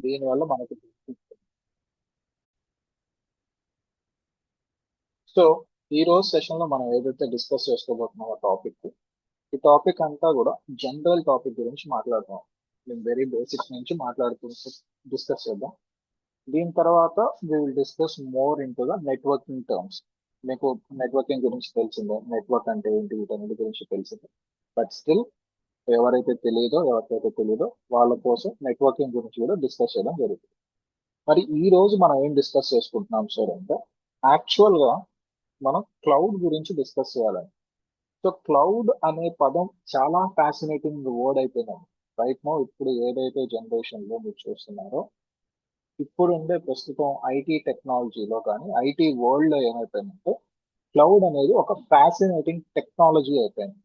దీనివల్ల మనకి సో ఈ రోజు సెషన్ లో మనం ఏదైతే డిస్కస్ చేసుకోబోతున్నామో టాపిక్, ఈ టాపిక్ అంతా కూడా జనరల్ టాపిక్ గురించి మాట్లాడుతాం. మేము వెరీ బేసిక్స్ నుంచి మాట్లాడుకుంటూ డిస్కస్ చేద్దాం. దీని తర్వాత we will discuss more into the networking terms. మీకు నెట్వర్కింగ్ గురించి తెలిసిందే, నెట్వర్క్ అంటే ఏంటి వీటన్నిటి గురించి తెలిసిందే. బట్ స్టిల్ ఎవరికైతే తెలియదో వాళ్ళ కోసం నెట్వర్కింగ్ గురించి కూడా డిస్కస్ చేయడం జరుగుతుంది. మరి ఈ రోజు మనం ఏం డిస్కస్ చేసుకుంటున్నాం సార్ అంటే, యాక్చువల్ గా మనం క్లౌడ్ గురించి డిస్కస్ చేయాలని. సో క్లౌడ్ అనే పదం చాలా ఫ్యాసినేటింగ్ వర్డ్ అయిపోయిందండి. రైట్ నో ఇప్పుడు ఏదైతే జనరేషన్ లో మీరు చూస్తున్నారో, ఇప్పుడు ఉండే ప్రస్తుతం ఐటీ టెక్నాలజీలో కానీ ఐటీ వరల్డ్ లో ఏమైపోయిందంటే, క్లౌడ్ అనేది ఒక ఫ్యాసినేటింగ్ టెక్నాలజీ అయిపోయింది.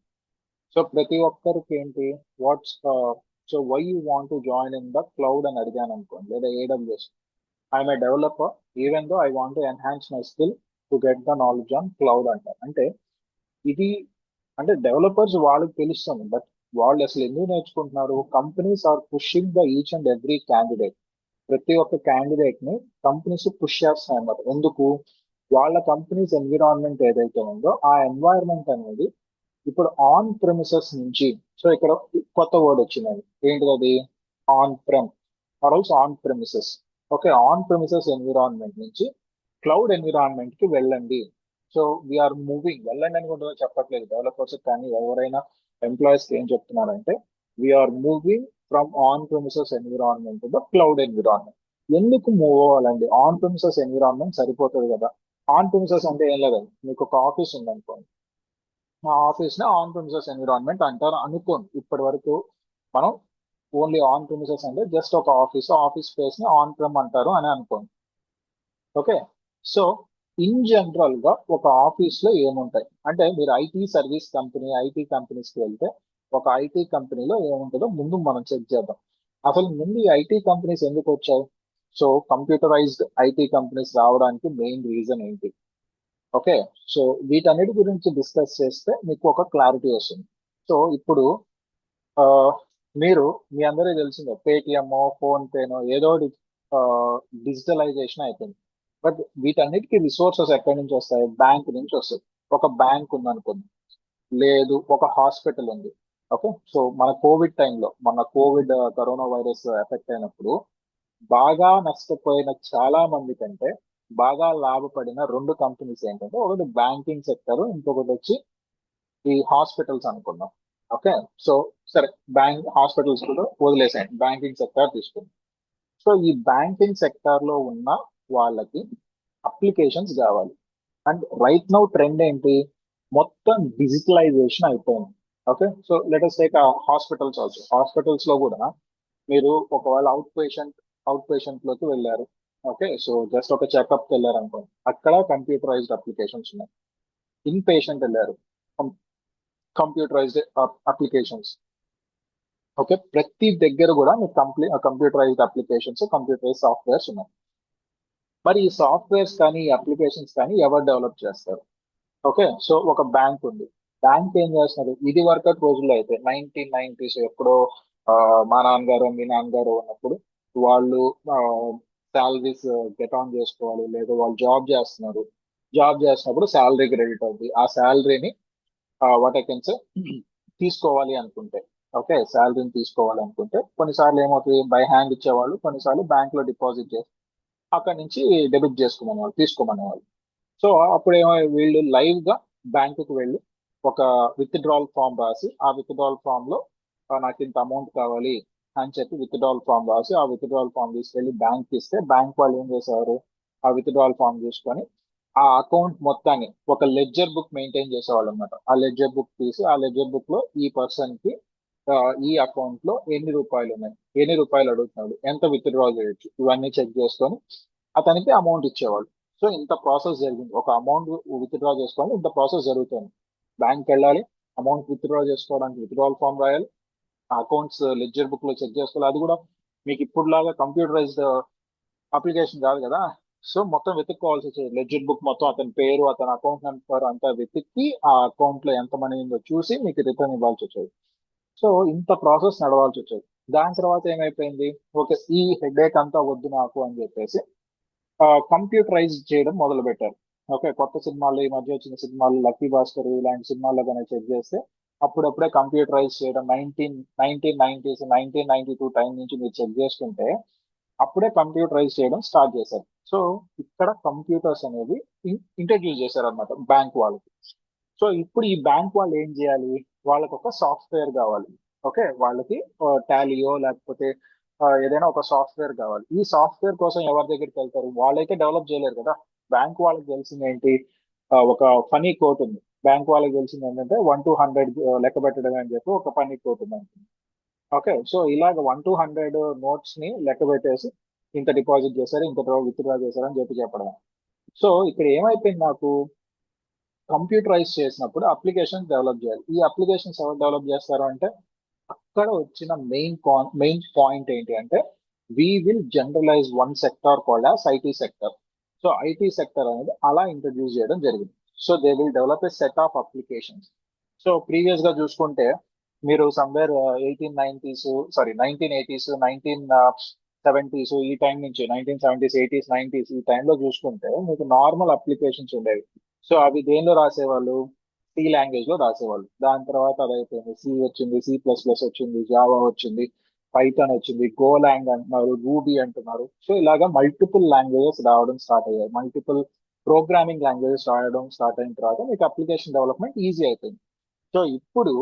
సో ప్రతి ఒక్కరికి ఏంటి, what's so why you want to join in the cloud అని అడిగాను అనుకోండి, లేదా AWS. I'm a developer, even though I want to enhance my skill to get the knowledge on cloud అంటారు. అంటే ఇది, అంటే డెవలపర్స్ వాళ్ళకి తెలుస్తుంది, బట్ వాళ్ళు అసలు ఎందుకు నేర్చుకుంటున్నారు? Companies are pushing the each and every candidate. ప్రతి ఒక్క క్యాండిడేట్ ని కంపెనీస్ పుష్ చేస్తున్నాయి అన్నమాట. ఎందుకు? వాళ్ళ కంపెనీస్ ఎన్విరాన్మెంట్ ఏదైతే ఉందో ఆ ఎన్వైరన్మెంట్ అనేది ఇప్పుడు ఆన్ ప్రెమిసెస్ నుంచి, సో ఇక్కడ కొత్త వర్డ్ వచ్చిందండి, ఏంటిది అది? On prem or also on premises. Okay, on premises environment నుంచి క్లౌడ్ ఎన్విరాన్మెంట్ కి వెళ్ళండి. సో వీఆర్ మూవింగ్, వెళ్ళండి అని కూడా చెప్పట్లేదు డెవలపర్స్ కానీ ఎవరైనా ఎంప్లాయీస్ కి ఏం చెప్తున్నారంటే, we're moving from on premises environment to the cloud environment. ఎందుకు మూవ్ అవ్వాలండి? ఆన్ ప్రెమిసెస్ ఎన్విరాన్మెంట్ సరిపోతుంది కదా. ఆన్ ప్రెమిసెస్ అంటే ఏం లేదండి, మీకు ఒక ఆఫీస్ ఉందనుకోండి, ఆ ఆఫీస్ ని ఆన్ ప్రిమిసెస్ ఎన్విరాన్మెంట్ అంటారు అనుకోండి. ఇప్పటి వరకు మనం ఓన్లీ ఆన్ ప్రిమిసెస్ అంటే జస్ట్ ఒక ఆఫీస్ స్పేస్ ని ఆన్ ప్రెమ్ అంటారు అని అనుకోండి. ఓకే, సో ఇన్ జనరల్ గా ఒక ఆఫీస్ లో ఏముంటాయి అంటే, మీరు ఐటీ కంపెనీస్ కి వెళ్తే ఒక ఐటీ కంపెనీలో ఏముంటుందో ముందు మనం చెక్ చేద్దాం. అసలు ముందు ఈ ఐటీ కంపెనీస్ ఎందుకు వచ్చాయి? సో కంప్యూటరైజ్డ్ ఐటీ కంపెనీస్ రావడానికి మెయిన్ రీజన్ ఏంటి? ఓకే, సో వీటన్నిటి గురించి డిస్కస్ చేస్తే మీకు ఒక క్లారిటీ వస్తుంది. సో ఇప్పుడు ఆ, మీరు, మీ అందరికీ తెలిసిందే, పేటిఎం, ఫోన్ పేనో ఏదో డిజిటలైజేషన్ అయిపోయింది. బట్ వీటన్నిటికీ రిసోర్సెస్ ఎక్కడి నుంచి వస్తాయి? బ్యాంక్ నుంచి వస్తాయి. ఒక బ్యాంక్ ఉంది అనుకోండి, లేదు ఒక హాస్పిటల్ ఉంది. ఓకే, సో మన కోవిడ్ టైంలో, మన కోవిడ్ కరోనా వైరస్ ఎఫెక్ట్ అయినప్పుడు బాగా నష్టపోయిన చాలా మంది కంటే బాగా లాభపడిన రెండు కంపెనీస్ ఏంటంటే, ఒకటి బ్యాంకింగ్ సెక్టర్, ఇంకొకటి వచ్చి ఈ హాస్పిటల్స్ అనుకున్నాం. ఓకే, సో సరే, హాస్పిటల్స్ కూడా వదిలేసాయండి, బ్యాంకింగ్ సెక్టర్ తీసుకుందాం. సో ఈ బ్యాంకింగ్ సెక్టర్ లో ఉన్న వాళ్ళకి అప్లికేషన్స్ కావాలి. అండ్ రైట్ నౌ ట్రెండ్ ఏంటి? మొత్తం డిజిటలైజేషన్ అయిపోయింది. Okay, so let us take hospitals also. Hospitals లో కూడా మీరు ఒకవేళ అవుట్ పేషెంట్ లోకి వెళ్ళారు. ఓకే, సో జస్ట్ ఒక చెకప్ వెళ్ళారు అనుకోండి, అక్కడ కంప్యూటరైజ్డ్ అప్లికేషన్స్ ఉన్నాయి. ఇన్ పేషెంట్ వెళ్ళారు, కంప్యూటరైజ్డ్ అప్లికేషన్స్. ఓకే, ప్రతి దగ్గర కూడా మీకు కంప్యూటరైజ్డ్ అప్లికేషన్స్, కంప్యూటరైజ్ సాఫ్ట్వేర్స్ ఉన్నాయి. మరి ఈ సాఫ్ట్వేర్స్ కానీ ఈ అప్లికేషన్స్ కానీ ఎవరు డెవలప్ చేస్తారు? ఓకే, సో ఒక బ్యాంక్ ఉంది. బ్యాంక్ ఏం చేస్తున్నారు? ఇది వరకటి రోజుల్లో అయితే 1990s ఎప్పుడో, ఆ, మా నాన్నగారు మీ నాన్నగారు ఉన్నప్పుడు వాళ్ళు శాలరీస్ గెట్ ఆన్ చేసుకోవాలి, లేదా వాళ్ళు జాబ్ చేస్తున్నప్పుడు శాలరీ క్రెడిట్ అవుతుంది. ఆ శాలరీని వాట్ ఐ కెన్ సే తీసుకోవాలి అనుకుంటే, ఓకే, శాలరీని తీసుకోవాలి అనుకుంటే కొన్నిసార్లు ఏమవుతుంది, బై హ్యాండ్ ఇచ్చేవాళ్ళు, కొన్నిసార్లు బ్యాంక్ లో డిపాజిట్ చేసి అక్కడి నుంచి డెబిట్ తీసుకోమనేవాళ్ళు. సో అప్పుడు ఏమో వీళ్ళు లైవ్ గా బ్యాంకుకి వెళ్ళి ఒక విత్డ్రాల్ ఫామ్ రాసి, ఆ విత్డ్రాల్ ఫామ్ లో నాకు ఇంత అమౌంట్ కావాలి అని చెప్పి విత్డ్రాల్ ఫామ్ రాసి, ఆ విత్డ్రాల్ ఫామ్ తీసుకెళ్లి బ్యాంక్ ఇస్తే, బ్యాంక్ వాళ్ళు ఏం చేసేవారు, ఆ విత్డ్రాల్ ఫామ్ తీసుకొని ఆ అకౌంట్ మొత్తాన్ని ఒక లెడ్జర్ బుక్ మెయింటైన్ చేసేవాళ్ళు అనమాట. ఆ లెడ్జర్ బుక్ తీసి, ఆ లెడ్జర్ బుక్ లో ఈ పర్సన్ కి ఈ అకౌంట్ లో ఎన్ని రూపాయలు ఉన్నాయి, ఎన్ని రూపాయలు అడుగుతున్నాడు, ఎంత విత్డ్రా చేయొచ్చు, ఇవన్నీ చెక్ చేసుకొని అతనికి అమౌంట్ ఇచ్చేవాళ్ళు. సో ఇంత ప్రాసెస్ జరిగింది. ఒక అమౌంట్ విత్డ్రా చేసుకోవాలి, ఇంత ప్రాసెస్ జరుగుతుంది. బ్యాంక్ వెళ్ళాలి, అమౌంట్ విత్డ్రా చేసుకోవడానికి విత్డ్రావల్ ఫామ్ రాయాలి, అకౌంట్స్ లెడ్జర్ బుక్ లో చెక్ చేసుకోవాలి. అది కూడా మీకు ఇప్పుడు లాగా కంప్యూటరైజ్డ్ అప్లికేషన్ కాదు కదా. సో మొత్తం వెతుక్కోవాల్సి వచ్చేది. లెడ్జర్ బుక్ మొత్తం అతని పేరు, అతని అకౌంట్ నెంబర్ అంతా వెతికి ఆ అకౌంట్ లో ఎంత మనీ ఉందో చూసి మీకు రిటర్న్ ఇవ్వాల్సి వచ్చేది. సో ఇంత ప్రాసెస్ నడవాల్సి వచ్చేది. దాని తర్వాత ఏమైపోయింది, ఓకే ఈ హెడేక్ అంతా వద్దు నాకు అని చెప్పేసి కంప్యూటరైజ్ చేయడం మొదలు పెట్టారు. ఓకే, కొత్త సినిమాలు ఈ మధ్య వచ్చిన సినిమాలు లక్కీ భాస్కర్ ఇలాంటి సినిమాల్లో కానీ చెక్ చేస్తే అప్పుడప్పుడే కంప్యూటరైజ్ చేయడం 1990s 1992 టైం నుంచి మీరు చెక్ చేసుకుంటే అప్పుడే కంప్యూటరైజ్ చేయడం స్టార్ట్ చేశారు. సో ఇక్కడ కంప్యూటర్స్ అనేవి ఇంట్రడ్యూస్ చేశారు అనమాట బ్యాంక్ వాళ్ళకి. సో ఇప్పుడు ఈ బ్యాంక్ వాళ్ళు ఏం చేయాలి, వాళ్ళకి ఒక సాఫ్ట్వేర్ కావాలి. ఓకే, వాళ్ళకి టాలియో లేకపోతే ఏదైనా ఒక సాఫ్ట్వేర్ కావాలి. ఈ సాఫ్ట్వేర్ కోసం ఎవరి దగ్గరికి వెళ్తారు, వాళ్ళైతే డెవలప్ చేయలేరు కదా. బ్యాంక్ వాళ్ళకి తెలిసింది ఏంటి, ఒక ఫనీ కోట్ ఉంది. బ్యాంక్ వాళ్ళకి తెలిసింది ఏంటంటే 1 to 100 లెక్క పెట్టడం అని చెప్పి ఒక ఫనీ కోట్ ఉంది. ఓకే, సో ఇలాగ 1 to 100 నోట్స్ ని లెక్క పెట్టేసి ఇంత డిపాజిట్ చేశారు, ఇంత విత్డ్రా చేశారు అని చెప్పి చెప్పడం. సో ఇక్కడ ఏమైపోయింది, నాకు కంప్యూటరైజ్ చేసినప్పుడు అప్లికేషన్ డెవలప్ చేయాలి. ఈ అప్లికేషన్స్ ఎవరు డెవలప్ చేస్తారు అంటే అక్కడ వచ్చిన మెయిన్ పాయింట్ ఏంటి అంటే we will generalise one sector called as IT sector. So IT sector అనేది అలా ఇంట్రడ్యూస్ చేయడం జరిగింది. So they will develop a set of applications. So previous గా చూసుకుంటే మీరు somewhere 1890s, sorry 1980s 1970s ఈ టైం నుంచి 1970s 80s 90s ఈ టైంలో చూసుకుంటే మీకు నార్మల్ అప్లికేషన్స్ ఉండేవి. సో అవి దేనిలో రాసేవాళ్ళు, సి లాంగ్వేజ్ లో రాసేవాళ్ళు. దాని తర్వాత అదైపోయింది, సి వచ్చింది, C++ వచ్చింది, జావా వచ్చింది, పైథాన్ వచ్చింది, గోలాంగ్ అంటున్నారు, రూబీ అంటున్నారు. సో ఇలాగా మల్టిపుల్ లాంగ్వేజెస్ రావడం స్టార్ట్ అయ్యాయి. మల్టిపుల్ ప్రోగ్రామింగ్ లాంగ్వేజెస్ రాయడం స్టార్ట్ అయిన తర్వాత మీకు అప్లికేషన్ డెవలప్మెంట్ ఈజీ అయిపోయింది. సో ఇప్పుడు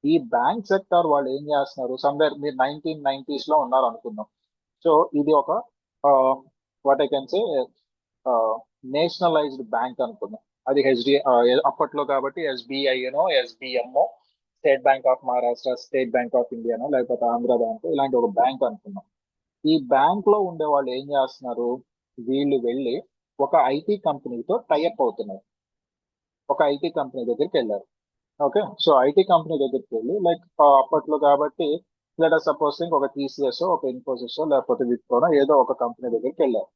ఈ బ్యాంక్ సెక్టార్ వాళ్ళు ఏం చేస్తున్నారు, సమ్వేర్ మీరు 1990s లో ఉన్నారు అనుకుందాం. సో ఇది ఒక what I can say nationalised bank అనుకుందాం. అది అప్పట్లో కాబట్టి SBI SBM, State Bank of Maharashtra, State Bank of ఇండియానో లేకపోతే ఆంధ్ర బ్యాంక్ ఇలాంటి ఒక బ్యాంక్ అనుకుందాం. ఈ బ్యాంక్ లో ఉండే వాళ్ళు ఏం చేస్తున్నారు, వీళ్ళు వెళ్ళి ఒక ఐటీ కంపెనీతో టైఅప్ అవుతున్నారు. ఒక ఐటీ కంపెనీ దగ్గరికి వెళ్ళారు. ఓకే, సో ఐటీ కంపెనీ దగ్గరికి వెళ్ళి లైక్ అప్పట్లో కాబట్టి లెట్ సపోజ్ ఒక TCS ఒక ఇన్ఫోసిస్ లేకపోతే విప్రోనో ఏదో ఒక కంపెనీ దగ్గరికి వెళ్ళారు.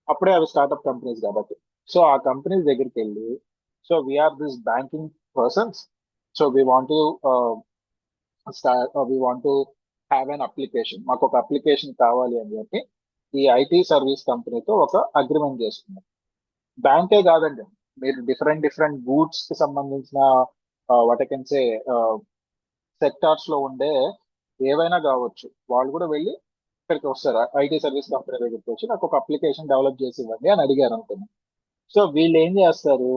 అప్పుడే అవి స్టార్ట్అప్ కంపెనీస్ కాబట్టి. సో ఆ కంపెనీస్ దగ్గరికి వెళ్ళి so we're this banking persons, so we want to have an application, మాకు ఒక అప్లికేషన్ కావాలి అని చెప్పి ఈ ఐటీ సర్వీస్ కంపెనీతో ఒక అగ్రిమెంట్ చేసుకున్నారు. బ్యాంకే కాదండి, మీరు డిఫరెంట్ డిఫరెంట్ గూడ్స్ కి సంబంధించిన what I can say sectors లో ఉండే ఏవైనా కావచ్చు, వాళ్ళు కూడా వెళ్ళి ఇక్కడికి వస్తారు. ఐటీ సర్వీస్ కంపెనీ దగ్గరికి వచ్చి నాకు ఒక అప్లికేషన్ డెవలప్ చేసి ఇవ్వండి అని అడిగారు అనుకున్నాను. సో వీళ్ళు ఏం చేస్తారు,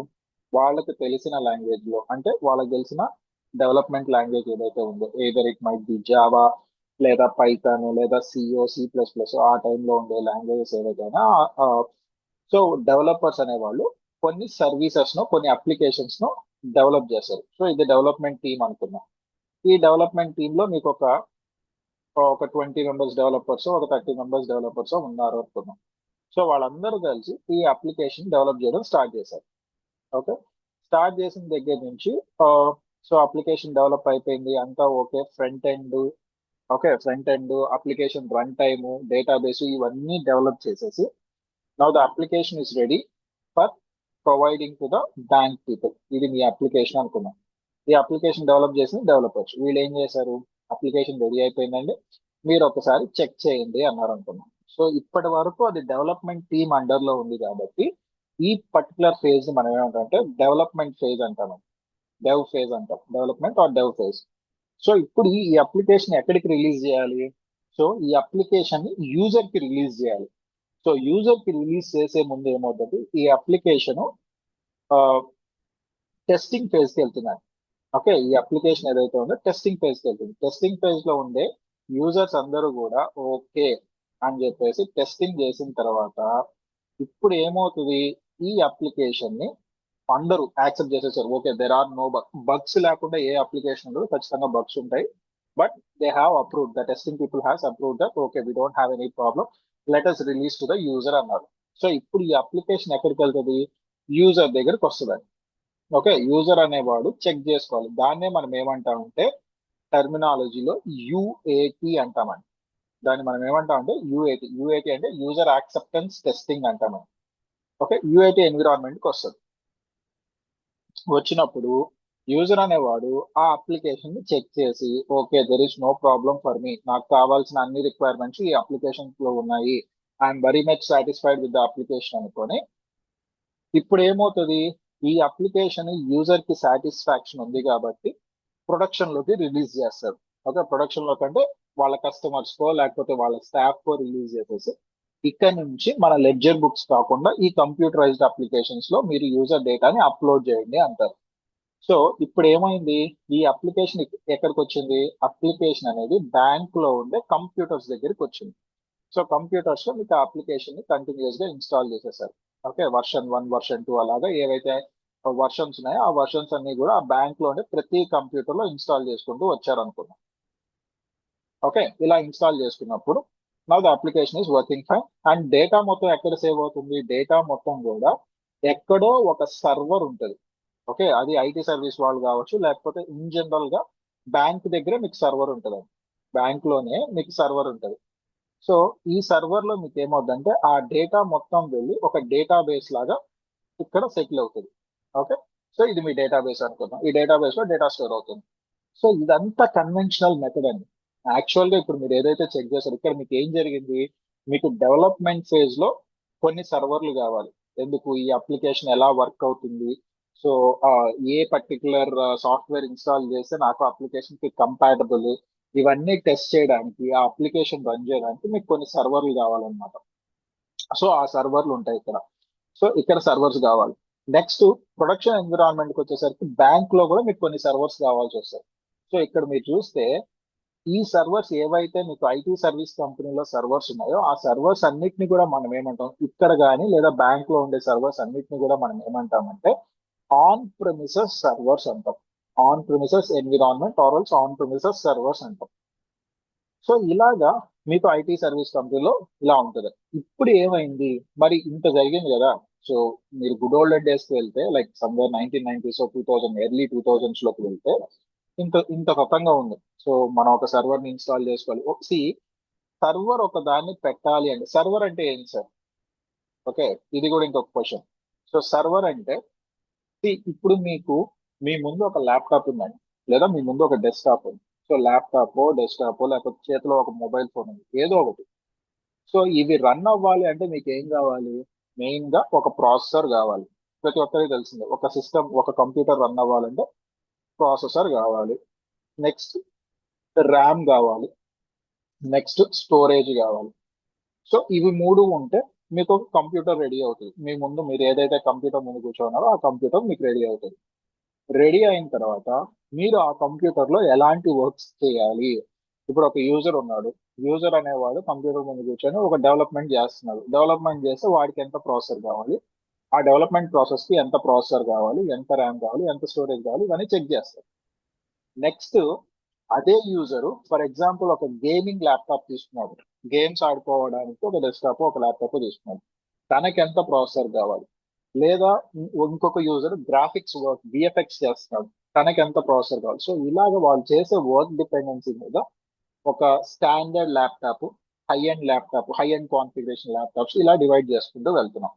వాళ్ళకి తెలిసిన లాంగ్వేజ్ లో అంటే వాళ్ళకి తెలిసిన డెవలప్మెంట్ లాంగ్వేజ్ ఏదైతే ఉందో either it might be Java లేదా పైథాన్ లేదా C++ ఆ టైంలో ఉండే లాంగ్వేజెస్ ఏవైనా. సో డెవలపర్స్ అనేవాళ్ళు కొన్ని సర్వీసెస్ ను కొన్ని అప్లికేషన్స్ ను డెవలప్ చేస్తారు. సో ఇది డెవలప్మెంట్ టీమ్ అనుకున్నాం. ఈ డెవలప్మెంట్ టీమ్ లో మీకు ఒక 20 మెంబర్స్ డెవలపర్స్ ఒక 30 మెంబర్స్ డెవలపర్స్ ఉన్నారు అనుకున్నాం. సో వాళ్ళందరూ కలిసి ఈ అప్లికేషన్ డెవలప్ చేయడం స్టార్ట్ చేశారు. ఓకే, స్టార్ట్ చేసిన దగ్గర నుంచి సో అప్లికేషన్ డెవలప్ అయిపోయింది అంతా okay. Front end application run time database ఇవన్నీ డెవలప్ చేసేసి now the application is ready for providing to the bank people. ఇది మీ అప్లికేషన్ అనుకున్నాం. ఈ అప్లికేషన్ డెవలప్ చేసిన డెవలపర్స్ వీళ్ళు ఏం చేశారు, అప్లికేషన్ రెడీ అయిపోయిందండి మీరు ఒకసారి చెక్ చేయండి అన్నారు అనుకున్నాం. సో ఇప్పటి వరకు అది డెవలప్మెంట్ టీమ్ అండర్ లో ఉంది కాబట్టి ఈ పర్టికులర్ ఫేజ్ మనం ఏమంటామంటే డెవలప్మెంట్ ఫేజ్ అంటాం, డెవ్ ఫేజ్ అంటాం, development or dev phase. So ఇప్పుడు ఈ అప్లికేషన్ ఎక్కడికి రిలీజ్ చేయాలి, సో ఈ అప్లికేషన్ ని యూజర్ కి రిలీజ్ చేయాలి. సో యూజర్ కి రిలీజ్ చేసే ముందు ఏమవుతుంది, ఈ అప్లికేషన్ టెస్టింగ్ ఫేజ్ కి వెళ్తున్నాను. ఓకే, ఈ అప్లికేషన్ ఏదైతే ఉందో టెస్టింగ్ ఫేజ్ కి వెళ్తుంది. టెస్టింగ్ ఫేజ్ లో ఉండే యూజర్స్ అందరూ కూడా ఓకే అని చెప్పేసి టెస్టింగ్ చేసిన తర్వాత ఇప్పుడు ఏమవుతుంది, ఈ అప్లికేషన్ ని అందరూ యాక్సెప్ట్ చేసేసారు. Okay, there are no bugs లేకుండా ఏ అప్లికేషన్ ఉండదు, ఖచ్చితంగా బగ్స్ ఉంటాయి. But they have approved, the testing people has approved that okay we don't have any problem, let us release to the user అన్నారు. So ఇప్పుడు ఈ application ఎక్కడికి వెళ్తుంది, యూజర్ దగ్గరికి వస్తుంది. ఓకే, యూజర్ అనేవాడు చెక్ చేసుకోవాలి. దాన్నే మనం ఏమంటామంటే టర్మినాలజీలో UAT అంటామండి. దాన్ని మనం ఏమంటామంటే యూఏటీ అంటే యూజర్ యాక్సెప్టెన్స్ టెస్టింగ్ అంటామండి. ఓకే, UAT ఎన్విరాన్మెంట్కి వస్తుంది. వచ్చినప్పుడు యూజర్ అనేవాడు ఆ అప్లికేషన్ ని చెక్ చేసి okay there is no problem for me, నాకు కావాల్సిన అన్ని రిక్వైర్మెంట్స్ ఈ అప్లికేషన్ లో ఉన్నాయి, I'm very much satisfied with the application అనుకొని ఇప్పుడు ఏమవుతుంది, ఈ అప్లికేషన్ యూజర్ కి సాటిస్ఫాక్షన్ ఉంది కాబట్టి ప్రొడక్షన్ లోకి రిలీజ్ చేస్తారు. ఓకే, ప్రొడక్షన్ లో కంటే వాళ్ళ కస్టమర్స్ కో లేకపోతే వాళ్ళ స్టాఫ్ కో రిలీజ్ చేసేసి ఇక్కడ నుంచి మన లెడ్జర్ బుక్స్ కాకుండా ఈ కంప్యూటరైజ్డ్ అప్లికేషన్స్ లో మీరు యూజర్ డేటాని అప్లోడ్ చేయండి అంటారు. సో ఇప్పుడు ఏమైంది, ఈ అప్లికేషన్ ఎక్కడికి వచ్చింది, అప్లికేషన్ అనేది బ్యాంక్ లో ఉండే కంప్యూటర్స్ దగ్గరికి వచ్చింది. సో కంప్యూటర్స్ లో మీకు ఆ అప్లికేషన్ ని కంటిన్యూస్ గా ఇన్స్టాల్ చేసేసారు. ఓకే, వర్షన్ 1 వర్షన్ 2 అలాగా ఏవైతే వర్షన్స్ ఉన్నాయో ఆ వర్షన్స్ అన్ని కూడా ఆ బ్యాంక్ లోనే ప్రతి కంప్యూటర్ లో ఇన్స్టాల్ చేసుకుంటూ వచ్చారు అనుకున్నాం. ఓకే, ఇలా ఇన్స్టాల్ చేసుకున్నప్పుడు నా the application is working fine and data మొత్తం ఎక్కడ సేవ్ అవుతుంది, డేటా మొత్తం కూడా ఎక్కడో ఒక సర్వర్ ఉంటుంది. ఓకే, అది ఐటీ సర్వీస్ వాళ్ళు కావచ్చు లేకపోతే ఇన్ జనరల్ గా బ్యాంక్ దగ్గర మీకు సర్వర్ ఉంటుంది, బ్యాంక్ లోనే మీకు సర్వర్ ఉంటుంది. సో ఈ సర్వర్ లో మీకు ఏమవుతుందంటే ఆ డేటా మొత్తం వెళ్ళి ఒక డేటా బేస్ లాగా ఇక్కడ సెటిల్ అవుతుంది. ఓకే, సో ఇది మీ డేటా బేస్ అనుకుందాం, ఈ డేటా బేస్ లో డేటా స్టోర్ అవుతుంది. సో ఇదంతా కన్వెన్షనల్ మెథడ్ అండి. యాక్చువల్ గా ఇప్పుడు మీరు ఏదైతే చెక్ చేశారో ఇక్కడ మీకు ఏం జరిగింది, మీకు డెవలప్మెంట్ ఫేజ్ లో కొన్ని సర్వర్లు కావాలి. ఎందుకు, ఈ అప్లికేషన్ ఎలా వర్క్ అవుతుంది, సో ఏ పర్టికులర్ సాఫ్ట్వేర్ ఇన్స్టాల్ చేస్తే నాకు అప్లికేషన్ కి కంపాటబుల్, ఇవన్నీ టెస్ట్ చేయడానికి ఆ అప్లికేషన్ రన్ చేయడానికి మీకు కొన్ని సర్వర్లు కావాలన్నమాట. సో ఆ సర్వర్లు ఉంటాయి ఇక్కడ. సో ఇక్కడ సర్వర్స్ కావాలి. నెక్స్ట్ ప్రొడక్షన్ ఎన్విరాన్మెంట్ కి వచ్చేసరికి బ్యాంక్ లో కూడా మీకు కొన్ని సర్వర్స్ కావాల్సి వస్తాయి. సో ఇక్కడ మీరు చూస్తే ఈ సర్వర్స్ ఏవైతే మీకు ఐటీ సర్వీస్ కంపెనీలో సర్వర్స్ ఉన్నాయో ఆ సర్వర్స్ అన్నిటిని కూడా మనం ఏమంటాం, ఇక్కడ కానీ లేదా బ్యాంక్ లో ఉండే సర్వర్స్ అన్నిటిని కూడా మనం ఏమంటామంటే ఆన్ ప్రెమిసెస్ సర్వర్స్ అంటాం. On premises environment or on premises servers అంటాం. సో ఇలాగా మీకు ఐటీ సర్వీస్ కంపెనీలో ఇలా ఉంటుంది. ఇప్పుడు ఏమైంది, మరి ఇంత జరిగింది కదా. సో మీరు గుడ్ ఓల్డ్ డేస్ కి వెళ్తే like somewhere 1990s 2000 early 2000s లోకి వెళ్తే ఇంత ఇంత రకంగా ఉంది. సో మనం ఒక సర్వర్ ని ఇన్స్టాల్ చేసుకోవాలి. సర్వర్ ఒక దాన్ని పెట్టాలి అంటే సర్వర్ అంటే ఏంటి సార్? ఓకే, ఇది కూడా ఇంకొక క్వశ్చన్. సో సర్వర్ అంటే ఇప్పుడు మీకు మీ ముందు ఒక ల్యాప్టాప్ ఉందండి, లేదా మీ ముందు ఒక డెస్క్టాప్ ఉంది. సో ల్యాప్టాప్ డెస్క్టాప్ లేకపోతే చేతిలో ఒక మొబైల్ ఫోన్ ఉంది, ఏదో ఒకటి. సో ఇవి రన్ అవ్వాలి అంటే మీకు ఏం కావాలి, మెయిన్ గా ఒక ప్రాసెసర్ కావాలి. ప్రతి ఒక్కరికి తెలిసిందే, ఒక సిస్టమ్ ఒక కంప్యూటర్ రన్ అవ్వాలంటే ప్రాసెసర్ కావాలి, నెక్స్ట్ ర్యామ్ కావాలి, నెక్స్ట్ స్టోరేజ్ కావాలి. సో ఇవి మూడు ఉంటే మీకు ఒక కంప్యూటర్ రెడీ అవుతుంది. మీ ముందు మీరు ఏదైతే కంప్యూటర్ ముందు కూర్చోన్నారో ఆ కంప్యూటర్ మీకు రెడీ అవుతుంది. రెడీ అయిన తర్వాత మీరు ఆ కంప్యూటర్ లో ఎలాంటి వర్క్స్ చేయాలి, ఇప్పుడు ఒక యూజర్ ఉన్నాడు, యూజర్ అనేవాడు కంప్యూటర్ ముందు కూర్చొని ఒక డెవలప్మెంట్ చేస్తున్నాడు. డెవలప్మెంట్ చేస్తే వాడికి ఎంత ప్రాసెసర్ కావాలి, ఆ డెవలప్మెంట్ ప్రాసెస్ కి ఎంత ప్రాసెసర్ కావాలి, ఎంత ర్యామ్ కావాలి, ఎంత స్టోరేజ్ కావాలి, ఇవన్నీ చెక్ చేస్తారు. నెక్స్ట్ అదే యూజర్ ఫర్ ఎగ్జాంపుల్ ఒక గేమింగ్ ల్యాప్టాప్ తీసుకున్నాడు, గేమ్స్ ఆడుకోవడానికి ఒక డెస్క్టాప్ ఒక ల్యాప్టాప్ తీసుకున్నాడు, తనకి ఎంత ప్రాసెసర్ కావాలి. లేదా ఇంకొక యూజర్ గ్రాఫిక్స్ వర్క్ విఎఫ్ఎక్స్ చేస్తున్నాడు, తనకి ఎంత ప్రాసెసర్ కావాలి. సో ఇలాగ వాళ్ళు చేసే వర్క్ డిపెండెన్సీ మీద ఒక standard laptop, high and laptop, high and configuration laptops ఇలా డివైడ్ చేసుకుంటూ వెళ్తున్నాం.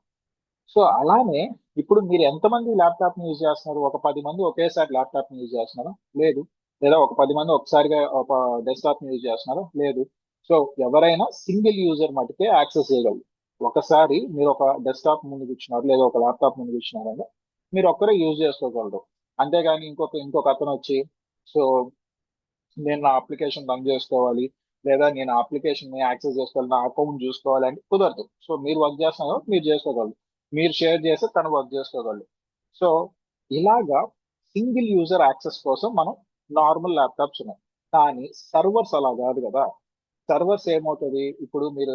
సో అలానే ఇప్పుడు మీరు ఎంతమంది ల్యాప్టాప్ ని యూజ్ చేస్తున్నారు, ఒక 10 మంది ఒకేసారి ల్యాప్టాప్ ని యూజ్ చేస్తున్నారా, లేదు. లేదా ఒక 10 మంది ఒకసారిగా ఒక డెస్క్టాప్ ని యూజ్ చేస్తున్నారా, లేదు. సో ఎవరైనా సింగిల్ యూజర్ మటుకే యాక్సెస్ చేయగలరు. ఒకసారి మీరు ఒక డెస్క్టాప్ ముందు కూర్చున్నారు లేదా ఒక ల్యాప్టాప్ ముందు కూర్చున్నారంటే మీరు ఒక్కరే యూజ్ చేసుకోగలరు. అంతేగాని ఇంకొక అతను వచ్చి సో నేను నా అప్లికేషన్ రన్ చేసుకోవాలి, లేదా నేను ఆ అప్లికేషన్ ని యాక్సెస్ చేసుకోవాలి, నా అకౌంట్ చూసుకోవాలి అంటే కుదరదు. సో మీరు వర్క్ చేస్తున్నారు కాబట్టి మీరు చేసుకోగలరు, మీరు షేర్ చేస్తే తను వర్క్ చేసుకోగలరు. సో ఇలాగా సింగిల్ యూజర్ యాక్సెస్ కోసం మనం నార్మల్ ల్యాప్టాప్స్ ఉన్నాయి. కానీ సర్వర్స్ అలా కాదు కదా. సర్వర్స్ ఏమవుతుంది, ఇప్పుడు మీరు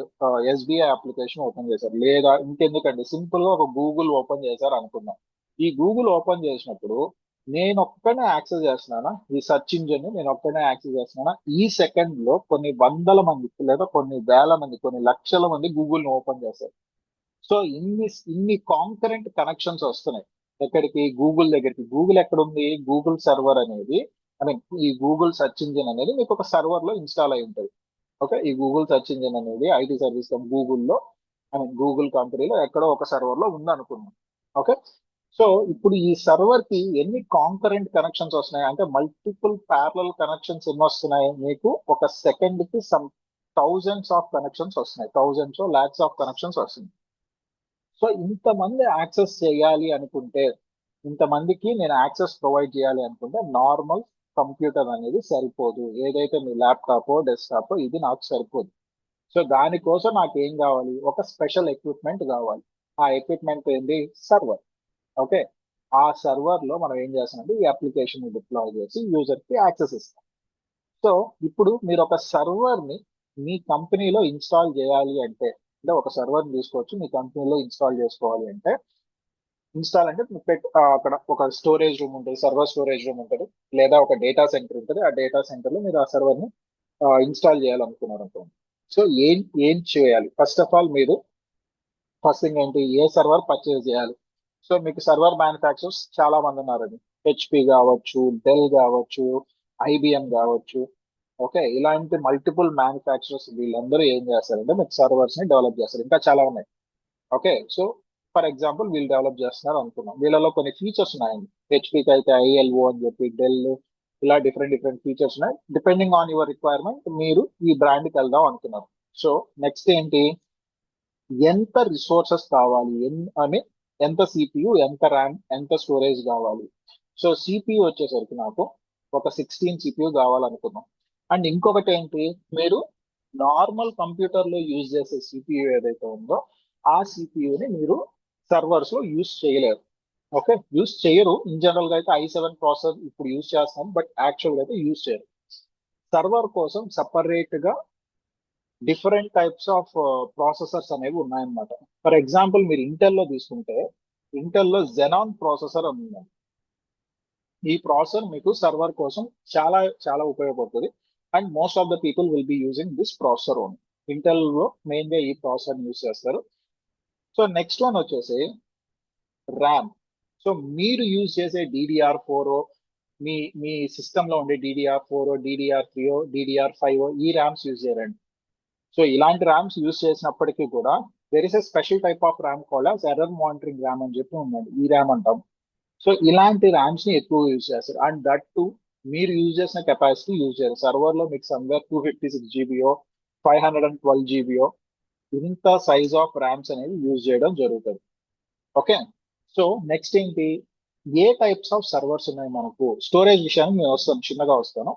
ఎస్బీఐ అప్లికేషన్ ఓపెన్ చేశారు, లేదా ఇంకెందుకండి సింపుల్ గా ఒక గూగుల్ ఓపెన్ చేశారు అనుకుందాం. ఈ గూగుల్ ఓపెన్ చేసినప్పుడు నేను ఒక్కనే యాక్సెస్ చేస్తున్నానా, ఈ సెర్చ్ ఇంజిన్ నేను ఒక్కనే యాక్సెస్ చేస్తున్నానా, ఈ సెకండ్ లో కొన్ని వందల మంది లేదా కొన్ని వేల మంది కొన్ని లక్షల మంది గూగుల్ ని ఓపెన్ చేస్తారు. సో ఇన్ని కాంకరెంట్ కనెక్షన్స్ వస్తున్నాయి ఎక్కడికి, గూగుల్ దగ్గరికి. గూగుల్ ఎక్కడ ఉంది, గూగుల్ సర్వర్ అనేది ఐ మీన్ ఈ గూగుల్ సెర్చ్ ఇంజిన్ అనేది మీకు ఒక సర్వర్ లో ఇన్స్టాల్ అయి ఉంటుంది. ఓకే, ఈ గూగుల్ సెర్చ్ ఇంజిన్ అనేది ఐటీ సర్వీస్ గూగుల్లో ఐ మీన్ గూగుల్ కంపెనీలో ఎక్కడో ఒక సర్వర్ లో ఉంది అనుకున్నాం. ఓకే, సో ఇప్పుడు ఈ సర్వర్ కి ఎన్ని కాంకరెంట్ కనెక్షన్స్ వస్తున్నాయి అంటే మల్టిపుల్ ప్యారలల్ కనెక్షన్స్ ఎన్ని వస్తున్నాయి మీకు ఒక సెకండ్ కి సమ్ థౌజండ్స్ ఆఫ్ కనెక్షన్స్ వస్తున్నాయి, థౌజండ్స్ లాక్స్ ఆఫ్ కనెక్షన్స్ వస్తున్నాయి. సో ఇంతమంది యాక్సెస్ చేయాలి అనుకుంటే, ఇంతమందికి నేను యాక్సెస్ ప్రొవైడ్ చేయాలి అనుకుంటే నార్మల్ కంప్యూటర్ అనేది సరిపోదు. ఏదైతే మీ ల్యాప్టాప్ డెస్క్టాప్ ఇది నాకు సరిపోదు. సో దానికోసం నాకు ఏం కావాలి, ఒక స్పెషల్ ఎక్విప్మెంట్ కావాలి. ఆ ఎక్విప్మెంట్ ఏంటి, సర్వర్. ఓకే, ఆ సర్వర్ లో మనం ఏం చేస్తామంటే ఈ అప్లికేషన్ డిప్లాయ్ చేసి యూజర్ కి యాక్సెస్ ఇస్తాం. సో ఇప్పుడు మీరు ఒక సర్వర్ ని మీ కంపెనీలో ఇన్స్టాల్ చేయాలి అంటే, అంటే ఒక సర్వర్ తీసుకోవచ్చు మీ కంపెనీలో ఇన్స్టాల్ చేసుకోవాలి అంటే, ఇన్స్టాల్ అంటే మీరు అక్కడ ఒక స్టోరేజ్ రూమ్ ఉంటుంది, సర్వర్ స్టోరేజ్ రూమ్ ఉంటుంది, లేదా ఒక డేటా సెంటర్ ఉంటుంది. ఆ డేటా సెంటర్ లో మీరు ఆ సర్వర్ ని ఇన్స్టాల్ చేయాలనుకున్నారు అనుకోండి. సో ఏం ఏం చేయాలి, ఫస్ట్ ఆఫ్ ఆల్ మీరు ఫస్ట్ థింగ్ ఏంటి, ఏ సర్వర్ పర్చేజ్ చేయాలి. సో మీకు సర్వర్ మ్యానుఫ్యాక్చరర్స్ చాలా మంది ఉన్నారండి. హెచ్పి కావచ్చు, డెల్ కావచ్చు, ఐబిఎం కావచ్చు. ఓకే, ఇలాంటి మల్టిపుల్ మ్యానుఫ్యాక్చరర్స్ వీళ్ళందరూ ఏం చేస్తారంటే మీకు సర్వర్స్ ని డెవలప్ చేస్తారు. ఇంకా చాలా ఉన్నాయి. ఓకే, సో ఫర్ ఎగ్జాంపుల్ వీళ్ళు డెవలప్ చేస్తున్నారు అనుకున్నాం, వీళ్ళలో కొన్ని ఫీచర్స్ ఉన్నాయండి. హెచ్పికి అయితే ఐఎల్ఓ అని చెప్పి, డెల్ ఇలా డిఫరెంట్ డిఫరెంట్ ఫీచర్స్ ఉన్నాయి. డిపెండింగ్ ఆన్ యువర్ రిక్వైర్మెంట్ మీరు ఈ బ్రాండ్కి వెళ్దాం అనుకున్నారు. సో నెక్స్ట్ ఏంటి, ఎంత రిసోర్సెస్ కావాలి, అని ఎంత సిపియు, ఎంత ర్యామ్, ఎంత స్టోరేజ్ కావాలి. సో సిపియు వచ్చేసరికి నాకు ఒక 16 సిపియు కావాలనుకున్నాం. అండ్ ఇంకొకటి ఏంటి, మీరు నార్మల్ కంప్యూటర్ లో యూజ్ చేసే సిపియు ఏదైతే ఉందో ఆ సిపియుని మీరు సర్వర్స్ లో యూజ్ చేయలేరు. ఓకే, యూజ్ చేయరు. ఇన్ జనరల్ గా అయితే i7 ప్రాసెసర్ ఇప్పుడు యూజ్ చేస్తాం, బట్ యాక్చువల్ గా అయితే యూజ్ చేయరు. సర్వర్ కోసం సపరేట్ గా డిఫరెంట్ టైప్స్ ఆఫ్ ప్రాసెసర్స్ అనేవి ఉన్నాయన్నమాట. ఫర్ ఎగ్జాంపుల్ మీరు ఇంటెల్ లో తీసుకుంటే, ఇంటెల్ లో జెనాన్ ప్రాసెసర్ అని ఉంది. ఈ ప్రాసెసర్ మీకు సర్వర్ కోసం చాలా చాలా ఉపయోగపడుతుంది. And most of the people will be using this processor own. Intel లో మెయిన్ గా ఈ ప్రాసెసర్ యూజ్ చేస్తారు. సో నెక్స్ట్ వన్ వచ్చేసి ర్యామ్. సో మీరు యూజ్ చేసే DDR4, మీ మీ సిస్టమ్ లో ఉండే DDR4, DDR3, DDR5 ఈ ర్యామ్స్ యూజ్ చేయరండి. సో ఇలాంటి ర్యామ్స్ యూజ్ చేసినప్పటికీ కూడా there is a special type of RAM called as error monitoring RAM అని చెప్పి ఉందండి. ఈ ర్యామ్ అంటాం. సో ఇలాంటి ర్యామ్స్ ని ఎక్కువ యూజ్ చేస్తారు. అండ్ దట్ టు మీరు యూజ్ చేసిన కెపాసిటీ యూజ్ చేయాలి. సర్వర్ లో మీకు సమ్వేర్ 256 GB, 512 GB, ఇంత సైజ్ ఆఫ్ ర్యామ్స్ అనేది యూజ్ చేయడం జరుగుతుంది. ఓకే, సో నెక్స్ట్ ఏంటి, ఏ టైప్స్ ఆఫ్ సర్వర్స్ ఉన్నాయి మనకు, స్టోరేజ్ విషయానికి నేను వస్తాను, చిన్నగా వస్తాను.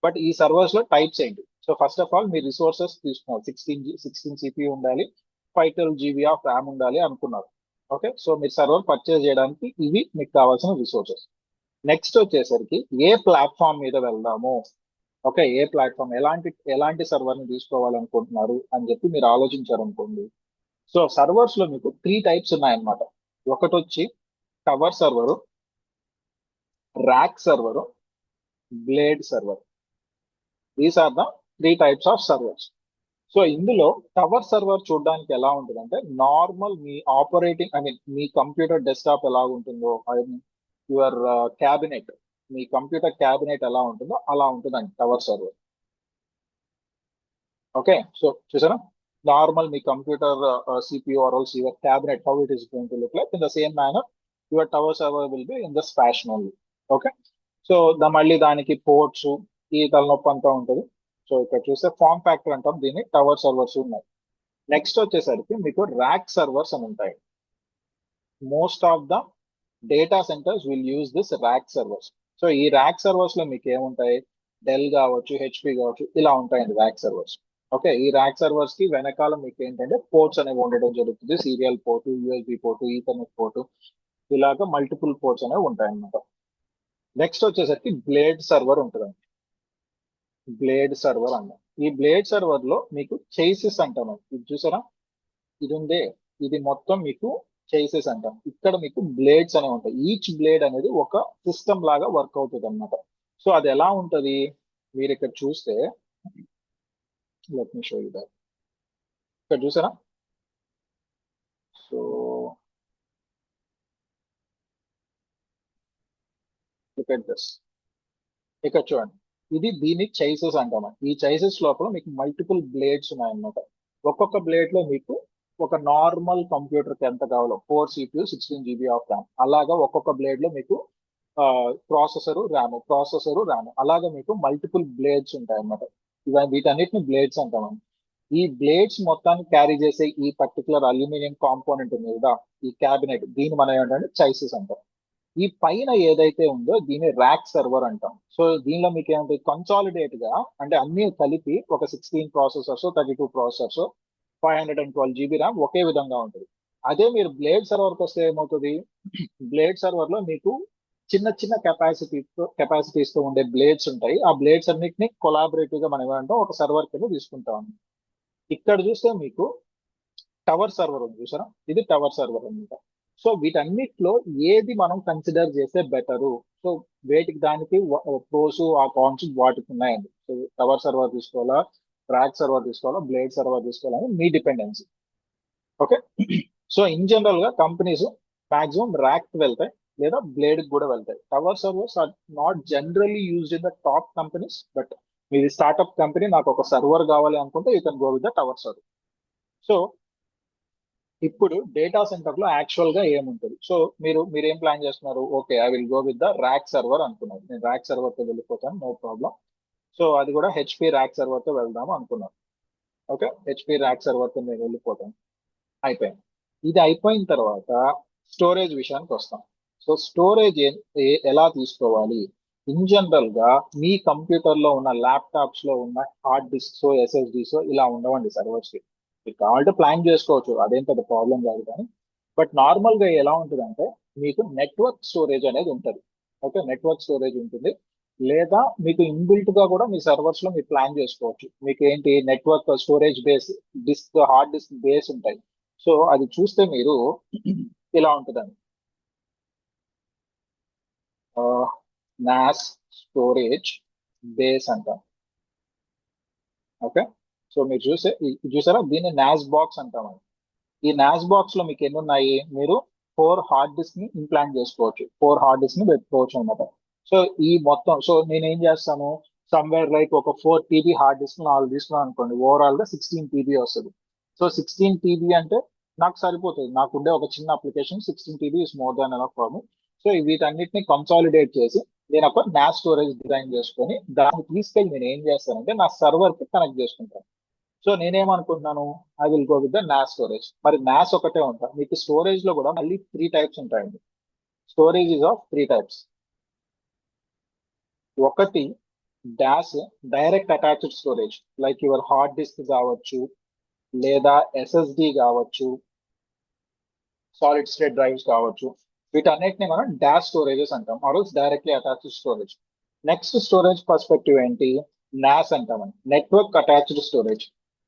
బట్ ఈ సర్వర్స్ లో టైప్స్ ఏంటి. సో ఫస్ట్ ఆఫ్ ఆల్ మీరు రిసోర్సెస్ తీసుకున్నారు, 16 సిపి ఉండాలి, 512 GB ఆఫ్ ర్యామ్ ఉండాలి అనుకున్నారు. ఓకే, సో మీరు సర్వర్ పర్చేజ్ చేయడానికి ఇవి మీకు కావాల్సిన రిసోర్సెస్. నెక్స్ట్ వచ్చేసరికి ఏ ప్లాట్ఫామ్ మీద వెళ్దాము. ఓకే, ఏ ప్లాట్ఫామ్, ఎలాంటి ఎలాంటి సర్వర్ ని తీసుకోవాలనుకుంటున్నారు అని చెప్పి మీరు ఆలోచించారు అనుకోండి. సో సర్వర్స్ లో మీకు 3 టైప్స్ ఉన్నాయన్నమాట. ఒకటి వచ్చి tower server, rack server, blade server. These are the 3 types of servers. So ఇందులో టవర్ సర్వర్ చూడడానికి ఎలా ఉంటుందంటే, నార్మల్ మీ ఆపరేటింగ్ ఐ మీన్ మీ కంప్యూటర్ డెస్క్టాప్ ఎలా ఉంటుందో, ఐ మీన్ యువర్ క్యాబినెట్, మీ కంప్యూటర్ క్యాబినెట్ ఎలా ఉంటుందో అలా ఉంటుందండి టవర్ సర్వర్. ఓకే, సో చూసారా, నార్మల్ మీ computer CPU or else your cabinet, how it is going to look like. In the same manner, your tower server will be in this fashion only. Okay, so మళ్ళీ దానికి ports, ఈ తలనొప్పి అంతా ఉంటుంది. So ఇక్కడ చూస్తే form factor అంటాం దీన్ని, టవర్ సర్వర్స్ ఉన్నాయి. నెక్స్ట్ వచ్చేసరికి మీకు ర్యాక్ సర్వర్స్ అని ఉంటాయి. Most of the data centres will use this rack servers. So ఈ ర్యాక్ సర్వర్స్ లో మీకు ఏముంటాయి, డెల్ కావచ్చు, హెచ్పి కావచ్చు, ఇలా ఉంటాయండి ర్యాక్ సర్వర్స్. ఓకే, ఈ ర్యాక్ సర్వర్స్ కి వెనకాల మీకు ఏంటంటే పోర్ట్స్ అనేవి ఉండడం జరుగుతుంది. Serial port, USB port, Ethernet port, ఇలాగ మల్టిపుల్ పోర్ట్స్ అనేవి ఉంటాయి అన్నమాట. నెక్స్ట్ వచ్చేసరికి బ్లేడ్ సర్వర్ ఉంటుందండి. బ్లేడ్ సర్వర్ అన్న, ఈ బ్లేడ్ సర్వర్ లో మీకు చేసిస్ అంటాం. ఇది చూసారా, ఇది ఉందే, ఇది మొత్తం మీకు చేసెస్ అంటాం. ఇక్కడ మీకు బ్లేడ్స్ అనేవి ఉంటాయి. ఈచ్ బ్లేడ్ అనేది ఒక సిస్టమ్ లాగా వర్క్ అవుతుంది అనమాట. సో అది ఎలా ఉంటది, మీరు ఇక్కడ చూస్తే, let me show you that. ఇక్కడ చూసారా, సో లుక్ ఎట్ దిస్. ఇక్కడ చూడండి, ఇది దీన్ని చైసెస్ అంటాం. ఈ చైసెస్ లోపల మీకు మల్టిపుల్ బ్లేడ్స్ ఉన్నాయన్నమాట. ఒక్కొక్క బ్లేడ్ లో మీకు ఒక నార్మల్ కంప్యూటర్ కి ఎంత కావాలో 4 CPU 16 GB ఆఫ్ ర్యామ్, అలాగా ఒక్కొక్క బ్లేడ్ లో మీకు ప్రాసెసరు ర్యామ్ అలాగా మీకు మల్టిపుల్ బ్లేడ్స్ ఉంటాయి అన్నమాట. వీటన్నిటిని బ్లేడ్స్ అంటామండి. ఈ బ్లేడ్స్ మొత్తాన్ని క్యారీ చేసే ఈ పర్టికులర్ అల్యూమినియం కాంపోనెంట్ ఉంది కదా, ఈ క్యాబినెట్, దీన్ని మనం ఏంటంటే చైసెస్ అంటాం. ఈ పైన ఏదైతే ఉందో దీన్ని ర్యాక్ సర్వర్ అంటాం. సో దీనిలో మీకు ఏమంటే కన్సాలిడేట్ గా, అంటే అన్ని కలిపి ఒక 16 ప్రాసెసర్స్ 32 ప్రాసెసర్స్ 512 GB ర్యామ్ ఒకే విధంగా ఉంటుంది. అదే మీరు బ్లేడ్ సర్వర్కి వస్తే ఏమవుతుంది, బ్లేడ్ సర్వర్ లో మీకు చిన్న చిన్న కెపాసిటీస్ తో ఉండే బ్లేడ్స్ ఉంటాయి. ఆ బ్లేడ్స్ అన్నిటిని కొలాబరేటివ్ గా మనం ఏమంటాం, ఒక సర్వర్ కింద తీసుకుంటాం. ఇక్కడ చూస్తే మీకు టవర్ సర్వర్ ఉంది చూసారా, ఇది టవర్ సర్వర్ అనమాట. సో వీటన్నిటిలో ఏది మనం కన్సిడర్ చేస్తే బెటరు, సో వేటికి దానికి ప్రోస్ ఆ కాన్స్ వాటికి ఉన్నాయండి. సో టవర్ సర్వర్ తీసుకోవాలా, ట్రాక్ సర్వర్ తీసుకోవాలా, బ్లేడ్ సర్వర్ తీసుకోవాలని మీ dependency. Okay. So in general గా కంపెనీస్ మాక్సిమం ర్యాక్ కి వెళ్తాయి లేదా బ్లేడ్ కూడా వెళ్తాయి. Tower servers are not generally used in the top companies, but మీది స్టార్ట్అప్ కంపెనీ, నాకు ఒక సర్వర్ కావాలి అనుకుంటే you can go with the tower server. So ఇప్పుడు డేటా సెంటర్ లో యాక్చువల్ గా ఏముంటుంది, సో మీరు ఏం ప్లాన్ చేస్తున్నారు, okay I will go with the rack server అనుకున్నారు. నేను ర్యాక్ సర్వర్ తో వెళ్ళిపోతాను, నో ప్రాబ్లం. సో అది కూడా హెచ్పి ర్యాక్ సర్వర్ తో వెళ్దాము అనుకున్నాను. ఓకే, హెచ్పి ర్యాక్ సర్వర్ తో నేను వెళ్ళిపోతాను. అయిపోయింది. ఇది అయిపోయిన తర్వాత స్టోరేజ్ విషయానికి వస్తాం. సో స్టోరేజ్ ఎలా తీసుకోవాలి, ఇన్ జనరల్ గా మీ కంప్యూటర్ లో ఉన్న ల్యాప్టాప్స్ లో ఉన్న హార్డ్ డిస్క్స్ ఎస్ఎస్డిస్ ఇలా ఉండవండి సర్వర్స్ కి. మీకు కావాలంటే ప్లాన్ చేసుకోవచ్చు, అదేం పెద్ద ప్రాబ్లం కాదు. కానీ బట్ నార్మల్ గా ఎలా ఉంటుందంటే మీకు నెట్వర్క్ స్టోరేజ్ అనేది ఉంటుంది. ఓకే, నెట్వర్క్ స్టోరేజ్ ఉంటుంది. లేదా మీకు ఇన్బిల్ట్ గా కూడా మీ సర్వర్స్ లో మీరు ప్లాన్ చేసుకోవచ్చు. మీకు ఏంటి, network storage base, hard disk base ఉంటాయి. సో అది చూస్తే మీరు ఇలా ఉంటుందండి, నాస్ స్టోరేజ్ బేస్ అంటాం. ఓకే, సో మీరు చూసారా, దీన్ని నాస్ బాక్స్ అంటామండి. ఈ నాస్ బాక్స్ లో మీకు ఎన్ని ఉన్నాయి, మీరు 4 హార్డ్ డిస్క్ ని ఇంప్లాంట్ చేసుకోవచ్చు, 4 హార్డ్ డిస్క్ ని పెట్టుకోవచ్చు అనమాట. సో ఈ మొత్తం, సో నేను ఏం చేస్తాను, సమ్వేర్ లైక్ ఒక 4 TB హార్డ్ డిస్క్ 4 తీసుకున్నాను అనుకోండి, ఓవరాల్ గా 16 TB వస్తుంది. సో 16 TB అంటే నాకు సరిపోతుంది, నాకు ఉండే ఒక చిన్న application 16 TB is more than enough for me. So వీటన్నిటిని కన్సాలిడేట్ చేసి నేను ఒక నాస్ స్టోరేజ్ డిజైన్ చేసుకొని దాన్ని తీసుకెళ్ళి నేను ఏం చేస్తానంటే నా సర్వర్ కి కనెక్ట్ చేసుకుంటాను. సో నేనేమనుకుంటున్నాను, I will go with the NAS storage. మరి నాస్ ఒకటే ఉంటా, మీకు స్టోరేజ్ లో కూడా మళ్ళీ 3 టైప్స్ ఉంటాయండి. Storage is of 3 types. ఒకటి dash, direct attached storage, like your hard disk కావచ్చు, లేదా ఎస్ఎస్డి కావచ్చు, సాలిడ్ స్టేట్ డ్రైవ్స్ కావచ్చు. వీటన్నిటిని మనం డాష్ స్టోరేజెస్ అంటాం, or directly attached storage. Next storage perspective ఏంటి, నాస్ అంటామని, నెట్వర్క్ అటాచ్డ్ స్టోరేజ్.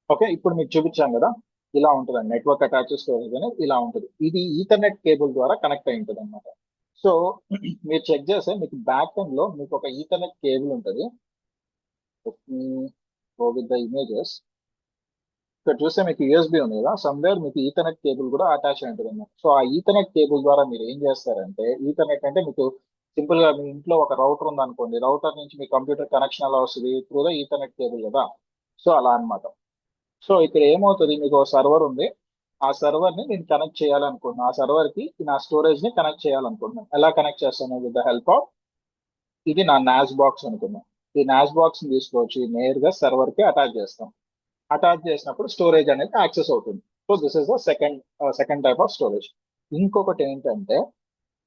ఓకే, ఇప్పుడు మీకు చూపించాను కదా, ఇలా ఉంటుంది నెట్వర్క్ అటాచ్డ్ స్టోరేజ్ అనేది, ఇలా ఉంటుంది. ఇది ఈథర్నెట్ కేబుల్ ద్వారా కనెక్ట్ అయి ఉంటుంది అనమాట. సో మీరు చెక్ చేస్తే మీకు బ్యాక్ ఎండ్ లో మీకు ఒక ఈథర్నెట్ కేబుల్ ఉంటుంది. విత్ ద ఇమేజెస్ ఇక్కడ చూస్తే మీకు యూఎస్బి ఉంది కదా, సమ్వేర్ మీకు ఈథర్నెట్ కేబుల్ కూడా అటాచ్ అయి ఉంటుంది అన్నమాట. సో ఆ ఈథర్నెట్ కేబుల్ ద్వారా మీరు ఏం చేస్తారంటే, ఈథర్నెట్ అంటే మీకు సింపుల్ గా మీ ఇంట్లో ఒక రౌటర్ ఉంది అనుకోండి, రౌటర్ నుంచి మీ కంప్యూటర్ కనెక్షన్ ఎలా వస్తుంది, త్రూ ద ఈథర్నెట్ కేబుల్ కదా. సో అలా అన్నమాట. సో ఇక్కడ ఏమవుతుంది, మీకు ఒక సర్వర్ ఉంది, ఆ సర్వర్ ని నేను కనెక్ట్ చేయాలనుకుంటున్నాను, ఆ సర్వర్ కి నా స్టోరేజ్ ని కనెక్ట్ చేయాలనుకుంటున్నాను. ఎలా కనెక్ట్ చేస్తాను, విత్ ద హెల్ప్ ఆఫ్, ఇది నా నాస్ బాక్స్ అనుకున్నాను. ఈ నాస్ బాక్స్ ని తీసుకొచ్చి నేరుగా సర్వర్ కి అటాచ్ చేస్తాం. అటాచ్ చేసినప్పుడు స్టోరేజ్ అనేది యాక్సెస్ అవుతుంది. So this is the second type of storage. ఇంకొకటి ఏంటంటే,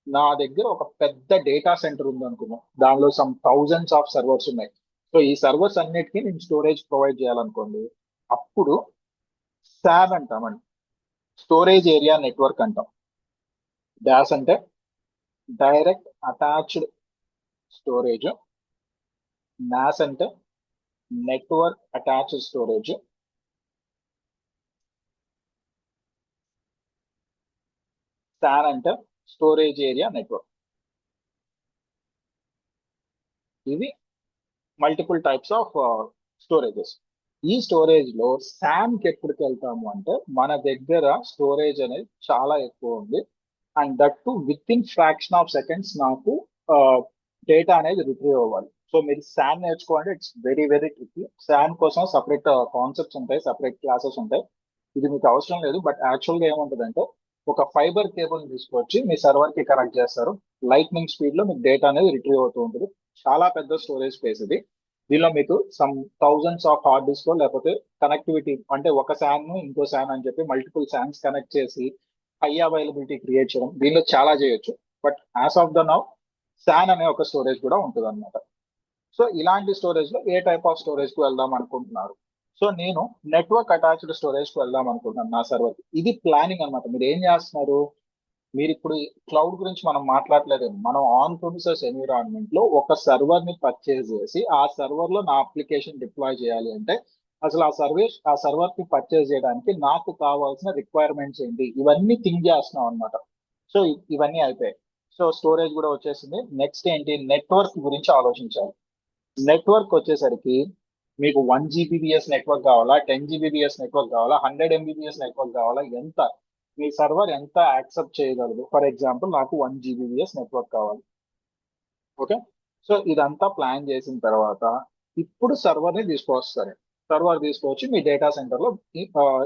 నా దగ్గర ఒక పెద్ద డేటా సెంటర్ ఉంది అనుకున్నాం, దానిలో సమ్ థౌజండ్స్ ఆఫ్ సర్వర్స్ ఉన్నాయి. సో ఈ సర్వర్స్ అన్నిటికీ నేను స్టోరేజ్ ప్రొవైడ్ చేయాలనుకోండి, అప్పుడు SAN అంటామండి, స్టోరేజ్ ఏరియా నెట్వర్క్ అంటాం. డాస్ అంటే డైరెక్ట్ అటాచ్డ్ స్టోరేజ్, నాస్ అంటే నెట్వర్క్ అటాచ్డ్ స్టోరేజ్, SAN అంటే స్టోరేజ్ ఏరియా నెట్వర్క్. ఇవి మల్టిపుల్ టైప్స్ ఆఫ్ స్టోరేజెస్. ఈ స్టోరేజ్ లో SAN కి ఎప్పటికి వెళ్తాము అంటే, మన దగ్గర స్టోరేజ్ అనేది చాలా ఎక్కువ ఉంది, and that to with in fraction of seconds నాకు డేటా అనేది రిట్రీవ్ అవ్వాలి. సో మీరు SAN నేర్చుకోవాలంటే it's very very tricky. SAN కోసం సపరేట్ కాన్సెప్ట్స్ ఉంటాయి, సపరేట్ క్లాసెస్ ఉంటాయి. ఇది మీకు అవసరం లేదు, బట్ యాక్చువల్ గా ఏముంటుందంటే ఒక ఫైబర్ కేబుల్ తీసుకొచ్చి మీ సర్వర్ కి కనెక్ట్ చేస్తారు. లైట్నింగ్ స్పీడ్ లో మీకు డేటా అనేది రిట్రీవ్ అవుతూ ఉంటుంది. చాలా పెద్ద స్టోరేజ్ స్పేస్ ఇది. దీనిలో మీకు some thousands of hard disk లేకపోతే కనెక్టివిటీ అంటే ఒక శాన్ ఇంకో శాన్ అని చెప్పి మల్టిపుల్ శాన్స్ కనెక్ట్ చేసి హై అవైలబిలిటీ క్రియేట్ చేయడం, దీనిలో చాలా చేయొచ్చు. But as of the now San అనే ఒక స్టోరేజ్ కూడా ఉంటుంది అనమాట. సో ఇలాంటి స్టోరేజ్ లో ఏ టైప్ ఆఫ్ స్టోరేజ్ కు వెళ్దాం అనుకుంటున్నారు? సో నేను నెట్వర్క్ అటాచ్డ్ స్టోరేజ్ కు వెళ్దాం అనుకుంటున్నాను నా సర్వర్. ఇది ప్లానింగ్ అన్నమాట. మీరు ఏం చేస్తున్నారు? మీరు ఇప్పుడు క్లౌడ్ గురించి మనం మాట్లాడలేదు. మనం ఆన్ ప్రిమిసెస్ ఎన్విరాన్మెంట్ లో ఒక సర్వర్ ని పర్చేజ్ చేసి ఆ సర్వర్ లో నా అప్లికేషన్ డిప్లాయ్ చేయాలి అంటే అసలు ఆ సర్వర్ ని పర్చేజ్ చేయడానికి నాకు కావాల్సిన రిక్వైర్మెంట్స్ ఏంటి, ఇవన్నీ థింక్ చేస్తున్నాం అనమాట. సో ఇవన్నీ అయిపోయాయి. సో స్టోరేజ్ కూడా వచ్చేసింది. నెక్స్ట్ ఏంటి? నెట్వర్క్ గురించి ఆలోచించాలి. నెట్వర్క్ వచ్చేసరికి మీకు 1 Gbps నెట్వర్క్ కావాలా, 10 Gbps నెట్వర్క్ కావాలా, 100 Mbps నెట్వర్క్ కావాలా, ఎంత మీ సర్వర్ ఎంత యాక్సెప్ట్ చేయగలదు? ఫర్ ఎగ్జాంపుల్ నాకు 1 Gbps నెట్వర్క్ కావాలి. ఓకే. సో ఇదంతా ప్లాన్ చేసిన తర్వాత ఇప్పుడు సర్వర్ ని తీసుకొస్తారు. సర్వర్ తీసుకొచ్చి మీ డేటా సెంటర్ లో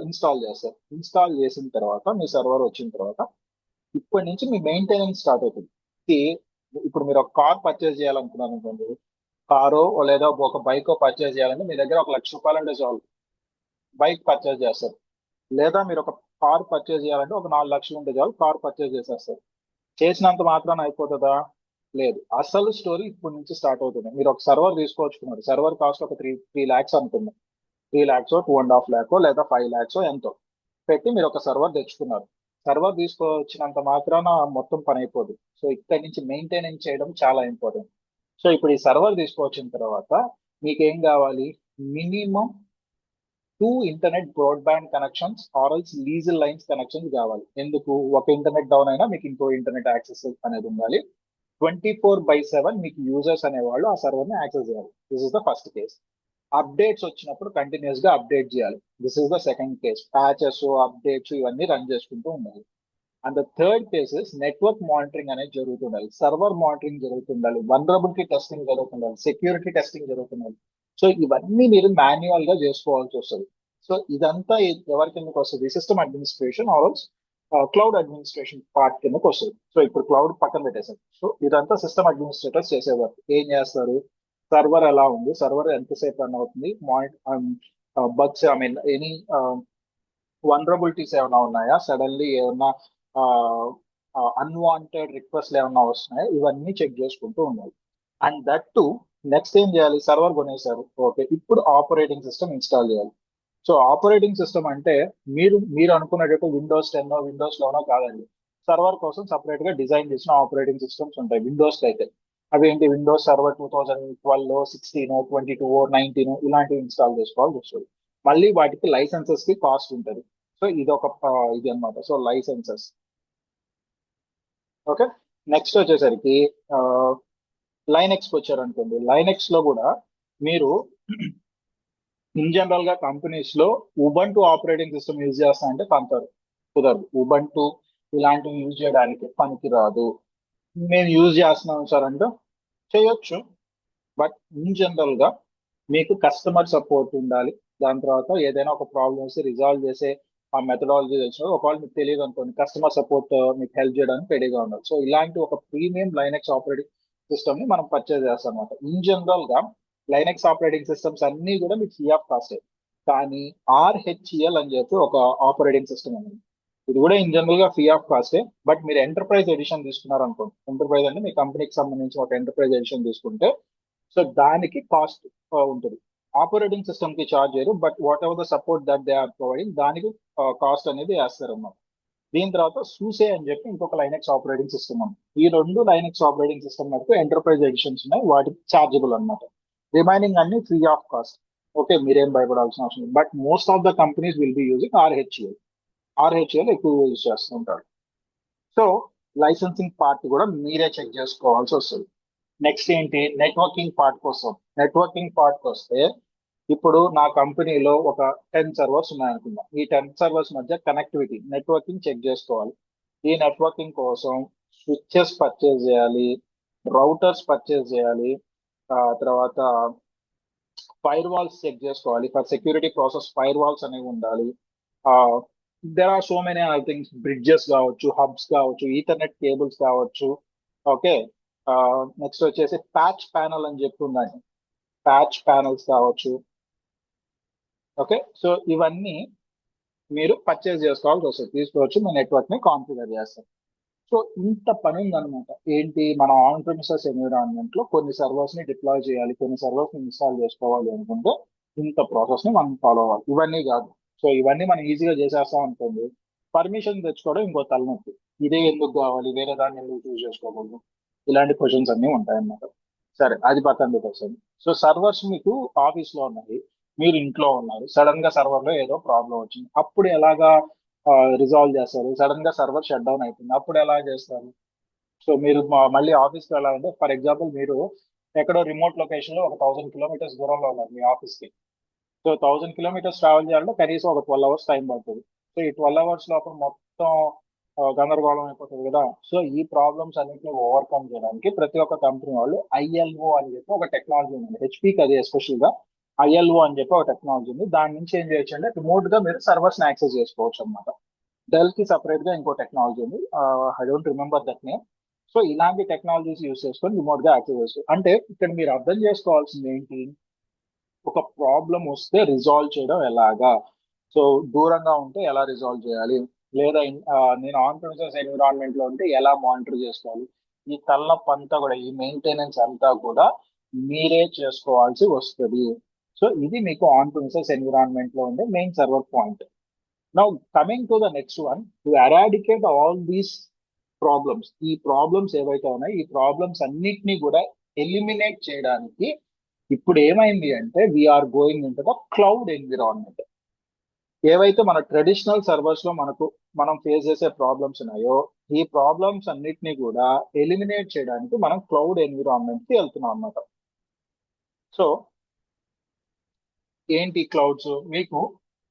ఇన్స్టాల్ చేస్తారు. ఇన్స్టాల్ చేసిన తర్వాత మీ సర్వర్ వచ్చిన తర్వాత ఇప్పటి నుంచి మీ మెయింటెనెన్స్ స్టార్ట్ అవుతుంది. ఇది ఇప్పుడు మీరు ఒక కార్ పర్చేజ్ చేయాలనుకున్నారు అనుకోండి, కారో లేదా ఒక బైక్ పర్చేజ్ చేయాలంటే మీ దగ్గర 1 లక్ష రూపాయలు ఉంటే చాలు, బైక్ పర్చేజ్ చేస్తారు. లేదా మీరు ఒక కార్ పర్చేజ్ చేయాలంటే ఒక 4 లక్షలు ఉంటే చాలు, కార్ పర్చేజ్ చేసేస్తారు. చేసినంత మాత్రాన అయిపోతుందా? లేదు. అసలు స్టోరీ ఇప్పటి నుంచి స్టార్ట్ అవుతుంది. మీరు ఒక సర్వర్ తీసుకోవచ్చుకున్నారు. సర్వర్ కాస్ట్ ఒక త్రీ ల్యాక్స్ అనుకుందాం. 3 lakhs 2.5 lakhs లేదా 5 lakhs ఎంతో పెట్టి మీరు ఒక సర్వర్ తెచ్చుకున్నారు. సర్వర్ తీసుకొచ్చినంత మాత్రాన మొత్తం పని అయిపోదు. సో ఇక్కడి నుంచి మెయింటెనెన్స్ చేయడం చాలా ఇంపార్టెంట్. సో ఇప్పుడు ఈ సర్వర్ తీసుకొచ్చిన తర్వాత మీకు ఏం కావాలి? మినిమం 2 ఇంటర్నెట్ బ్రాడ్బ్యాండ్ కనెక్షన్స్ ఆర్ఎల్స్ లీజల్ లైన్స్ కనెక్షన్స్ కావాలి. ఎందుకు? ఒక ఇంటర్నెట్ డౌన్ అయినా మీకు ఇంకో ఇంటర్నెట్ యాక్సెస్ అనేది ఉండాలి. 24/7 మీకు యూజర్స్ అనేవాళ్ళు ఆ సర్వర్ ని యాక్సెస్ చేయాలి. This is the first case. Updates వచ్చినప్పుడు కంటిన్యూస్ గా అప్డేట్ చేయాలి. This is the second case. Patches, updates ఇవన్నీ రన్ చేసుకుంటూ ఉండాలి. And the third case is network monitoring అనేది జరుగుతుండాలి. సర్వర్ మానిటరింగ్ జరుగుతుండాలి. వనరబిలిటీ టెస్టింగ్ జరుగుతుండాలి. సెక్యూరిటీ టెస్టింగ్ జరుగుతుండాలి. సో ఇవన్నీ మీరు మాన్యువల్ గా చేసుకోవాల్సి వస్తుంది. సో ఇదంతా ఎవరి కిందకి వస్తుంది? System administration or cloud administration part కిందకి వస్తుంది. సో ఇప్పుడు క్లౌడ్ పక్కన పెట్టేశారు. సో ఇదంతా సిస్టమ్ అడ్మినిస్ట్రేటర్స్ చేసేవారు. ఏం చేస్తారు? సర్వర్ ఎలా ఉంది, సర్వర్ ఎంతసేపు రన్ అవుతుంది, bugs I mean any vulnerabilities ఏమైనా ఉన్నాయా, సడన్లీ ఏమైనా అన్వాంటెడ్ రిక్వెస్ట్లు ఏమైనా వస్తున్నాయా, ఇవన్నీ చెక్ చేసుకుంటూ ఉండాలి. అండ్ దట్ టు నెక్స్ట్ ఏం చేయాలి? సర్వర్ కొనేసారు, ఓకే, ఇప్పుడు ఆపరేటింగ్ సిస్టమ్ ఇన్స్టాల్ చేయాలి. సో ఆపరేటింగ్ సిస్టమ్ అంటే మీరు అనుకున్నట్టు విండోస్ 10 విండోస్ 11 కాదండి. సర్వర్ కోసం సపరేట్ గా డిజైన్ చేసిన ఆపరేటింగ్ సిస్టమ్స్ ఉంటాయి విండోస్ అయితే. అవి ఏంటి? విండోస్ సర్వర్ 2012, 16, 22, 19 ఇలాంటివి ఇన్స్టాల్ చేసుకోవాల్సి వస్తుంది. మళ్ళీ వాటికి లైసెన్సెస్ కి కాస్ట్ ఉంటుంది. సో ఇది ఒక ఇది అన్నమాట. So licences. ఓకే. నెక్స్ట్ వచ్చేసరికి లైనెక్స్ వచ్చారు అనుకోండి. లైనెక్స్ లో కూడా మీరు ఇన్ జనరల్ గా కంపెనీస్ లో ఉబంటు ఆపరేటింగ్ సిస్టమ్ యూజ్ చేస్తా అంటే పంతారు, కుదరదు. ఉబంటు ఇలాంటివి యూజ్ చేయడానికి పనికి రాదు. మేము యూజ్ చేస్తున్నాం సార్ అంటే చేయొచ్చు. బట్ ఇన్ జనరల్ గా మీకు కస్టమర్ సపోర్ట్ ఉండాలి. దాని తర్వాత ఏదైనా ఒక ప్రాబ్లమ్ వస్తే రిజాల్వ్ చేసే ఆ మెథడాలజీ తెలిసిన ఒకవేళ మీకు తెలియదు అనుకోండి, కస్టమర్ సపోర్ట్ మీకు హెల్ప్ చేయడానికి రెడీగా ఉండాలి. సో ఇలాంటి ఒక ప్రీమియం లైనెక్స్ ఆపరేటింగ్ సిస్టమ్ ని మనం పర్చేజ్ చేస్తాం అనమాట. ఇన్ జనరల్ గా లైనెక్స్ ఆపరేటింగ్ సిస్టమ్స్ అన్ని కూడా మీకు ఫ్రీ ఆఫ్ కాస్ట్. కానీ ఆర్హెచ్ఈఎల్ అని చెప్పి ఒక ఆపరేటింగ్ సిస్టమ్ ఉంది. ఇది కూడా ఇన్ జనరల్ గా ఫ్రీ ఆఫ్ కాస్టే. బట్ మీరు ఎంటర్ప్రైజ్ ఎడిషన్ తీసుకున్నారు అనుకోండి, ఎంటర్ప్రైజ్ అంటే మీ కంపెనీకి సంబంధించి ఒక ఎంటర్ప్రైజ్ ఎడిషన్ తీసుకుంటే సో దానికి కాస్ట్ ఉంటుంది. ఆపరేటింగ్ సిస్టమ్ కి చార్జ్ చేయరు. But whatever the support that they are providing దానికి కాస్ట్ అనేది వేస్తారు అన్నమాట. దీని తర్వాత సూసే అని చెప్పి ఇంకొక లైనెక్స్ ఆపరేటింగ్ సిస్టమ్ ఉంది. ఈ రెండు లైనెక్స్ ఆపరేటింగ్ సిస్టమ్ వరకు ఎంటర్ప్రైజ్ ఎడిషన్స్ ఉన్నాయి, వాటికి చార్జబుల్ అనమాట. రిమైనింగ్ అన్ని ఫ్రీ ఆఫ్ కాస్ట్. ఓకే, మీరేం భయపడాల్సిన అవసరం లేదు. But most of the companies will be using RHEL. RHEL ఎక్కువ యూజ్ చేస్తుంటారు. సో లైసెన్సింగ్ పార్ట్ కూడా మీరే చెక్ చేసుకోవాల్సి వస్తుంది. నెక్స్ట్ ఏంటి? నెట్వర్కింగ్ పార్ట్ కోసం. నెట్వర్కింగ్ పార్ట్ వస్తే ఇప్పుడు నా కంపెనీలో ఒక 10 సర్వర్స్ ఉన్నాయనుకుందాం. ఈ 10 సర్వర్స్ మధ్య కనెక్టివిటీ నెట్వర్కింగ్ చెక్ చేసుకోవాలి. ఈ నెట్వర్కింగ్ కోసం స్విచ్చెస్ పర్చేజ్ చేయాలి, రౌటర్స్ పర్చేజ్ చేయాలి, తర్వాత ఫైర్ వాల్స్ చెక్ చేసుకోవాలి. For security process firewalls అనేవి ఉండాలి. There are so many other things, bridges కావచ్చు, హబ్స్ కావచ్చు, ఈథర్నెట్ కేబుల్స్ కావచ్చు. ఓకే, నెక్స్ట్ వచ్చేసి ప్యాచ్ ప్యానల్ అని చెప్పి ఉందండి, ప్యాచ్ ప్యానల్స్ కావచ్చు. ఓకే, సో ఇవన్నీ మీరు పర్చేస్ చేసుకోవాల్సి వస్తుంది, తీసుకోవచ్చు, మీ నెట్వర్క్ ని కాన్ఫిగర్ చేస్తారు. సో ఇంత పని ఉందన్నమాట. ఏంటి, మన ఆన్ ప్రిమిసెస్ ఎన్విరాన్మెంట్ లో కొన్ని సర్వర్స్ ని డిప్లాయ్ చేయాలి, కొన్ని సర్వర్స్ ని ఇన్స్టాల్ చేసుకోవాలి అనుకుంటే ఇంత ప్రాసెస్ ని మనం ఫాలో అవ్వాలి. ఇవన్నీ కాదు, సో ఇవన్నీ మనం ఈజీగా చేసేస్తాం అనుకోండి, పర్మిషన్ తెచ్చుకోవడం ఇంకో తలనొప్పి. ఇదే ఎందుకు కావాలి, వేరే దాన్ని ఎందుకు చూస్ చేసుకోకూడదు, ఇలాంటి క్వశ్చన్స్ అన్ని ఉంటాయన్నమాట. సరే, అది పక్కన పెట్టేస్తుంది. సో సర్వర్స్ మీకు ఆఫీస్ లో ఉన్నాయి, మీరు ఇంట్లో ఉన్నారు, సడన్ గా సర్వర్ లో ఏదో ప్రాబ్లం వచ్చింది, అప్పుడు ఎలాగా రిజాల్వ్ చేస్తారు? సడన్ గా సర్వర్ షట్ డౌన్ అయిపోయింది, అప్పుడు ఎలా చేస్తారు? సో మీరు మళ్ళీ ఆఫీస్కి వెళ్ళాలంటే, ఫర్ ఎగ్జాంపుల్ మీరు ఎక్కడో రిమోట్ లొకేషన్ లో ఒక 1000 కిలోమీటర్స్ దూరంలో ఉన్నారు మీ ఆఫీస్ కి. సో 1000 కిలోమీటర్స్ ట్రావెల్ చేయాలంటే కనీసం ఒక 12 అవర్స్ టైం పడుతుంది. సో ఈ 12 అవర్స్ లోపల మొత్తం గందరగోళం అయిపోతుంది కదా. సో ఈ ప్రాబ్లమ్స్ అన్నింటినీ ఓవర్కమ్ చేయడానికి ప్రతి ఒక్క కంపెనీ వాళ్ళు ఐఎల్ఓ అని చెప్పి ఒక టెక్నాలజీ ఉంది. హెచ్పికి అది ఎస్పెషల్ గా ఐఎల్ఓ అని చెప్పి ఒక టెక్నాలజీ ఉంది. దాని నుంచి ఏం చేయొచ్చు అంటే రిమోట్ గా మీరు సర్వర్స్ యాక్సెస్ చేసుకోవచ్చు అనమాట. డెల్ కి సపరేట్ గా ఇంకో టెక్నాలజీ ఉంది, I don't remember that name. So ఇలాంటి టెక్నాలజీస్ యూస్ చేసుకొని రిమోట్ గా యాక్సెస్ చేసుకోవచ్చు. అంటే ఇక్కడ మీరు అర్థం చేసుకోవాల్సింది ఏంటి, ఒక ప్రాబ్లం వస్తే రిజాల్వ్ చేయడం ఎలాగా, సో దూరంగా ఉంటే ఎలా రిజాల్వ్ చేయాలి, లేదా నేను ఆన్ ప్రిమిసెస్ ఎన్విరాన్మెంట్ లో ఉంటే ఎలా మానిటర్ చేసుకోవాలి, ఈ తలనొప్పి అంతా కూడా, ఈ మెయింటెనెన్స్ అంతా కూడా మీరే చేసుకోవాల్సి వస్తుంది. సో ఇది మీకు ఆన్ ప్రిమిసెస్ ఎన్విరాన్మెంట్ లో ఉండే main server point. Now coming to the next one, to eradicate all these problems, ఈ ప్రాబ్లమ్స్ ఏవైతే ఉన్నాయో ఈ ప్రాబ్లమ్స్ అన్నిటినీ కూడా ఎలిమినేట్ చేయడానికి ఇప్పుడు ఏమైంది అంటే we're going into the cloud environment. ఏవైతే మన ట్రెడిషనల్ సర్వర్స్ లో మనం ఫేస్ చేసే ప్రాబ్లమ్స్ ఉన్నాయో ఈ ప్రాబ్లమ్స్ అన్నిటినీ కూడా ఎలిమినేట్ చేయడానికి మనం క్లౌడ్ ఎన్విరాన్మెంట్ కి వెళ్తున్నాం అన్నమాట. సో ఏంటి క్లౌడ్స్, మీకు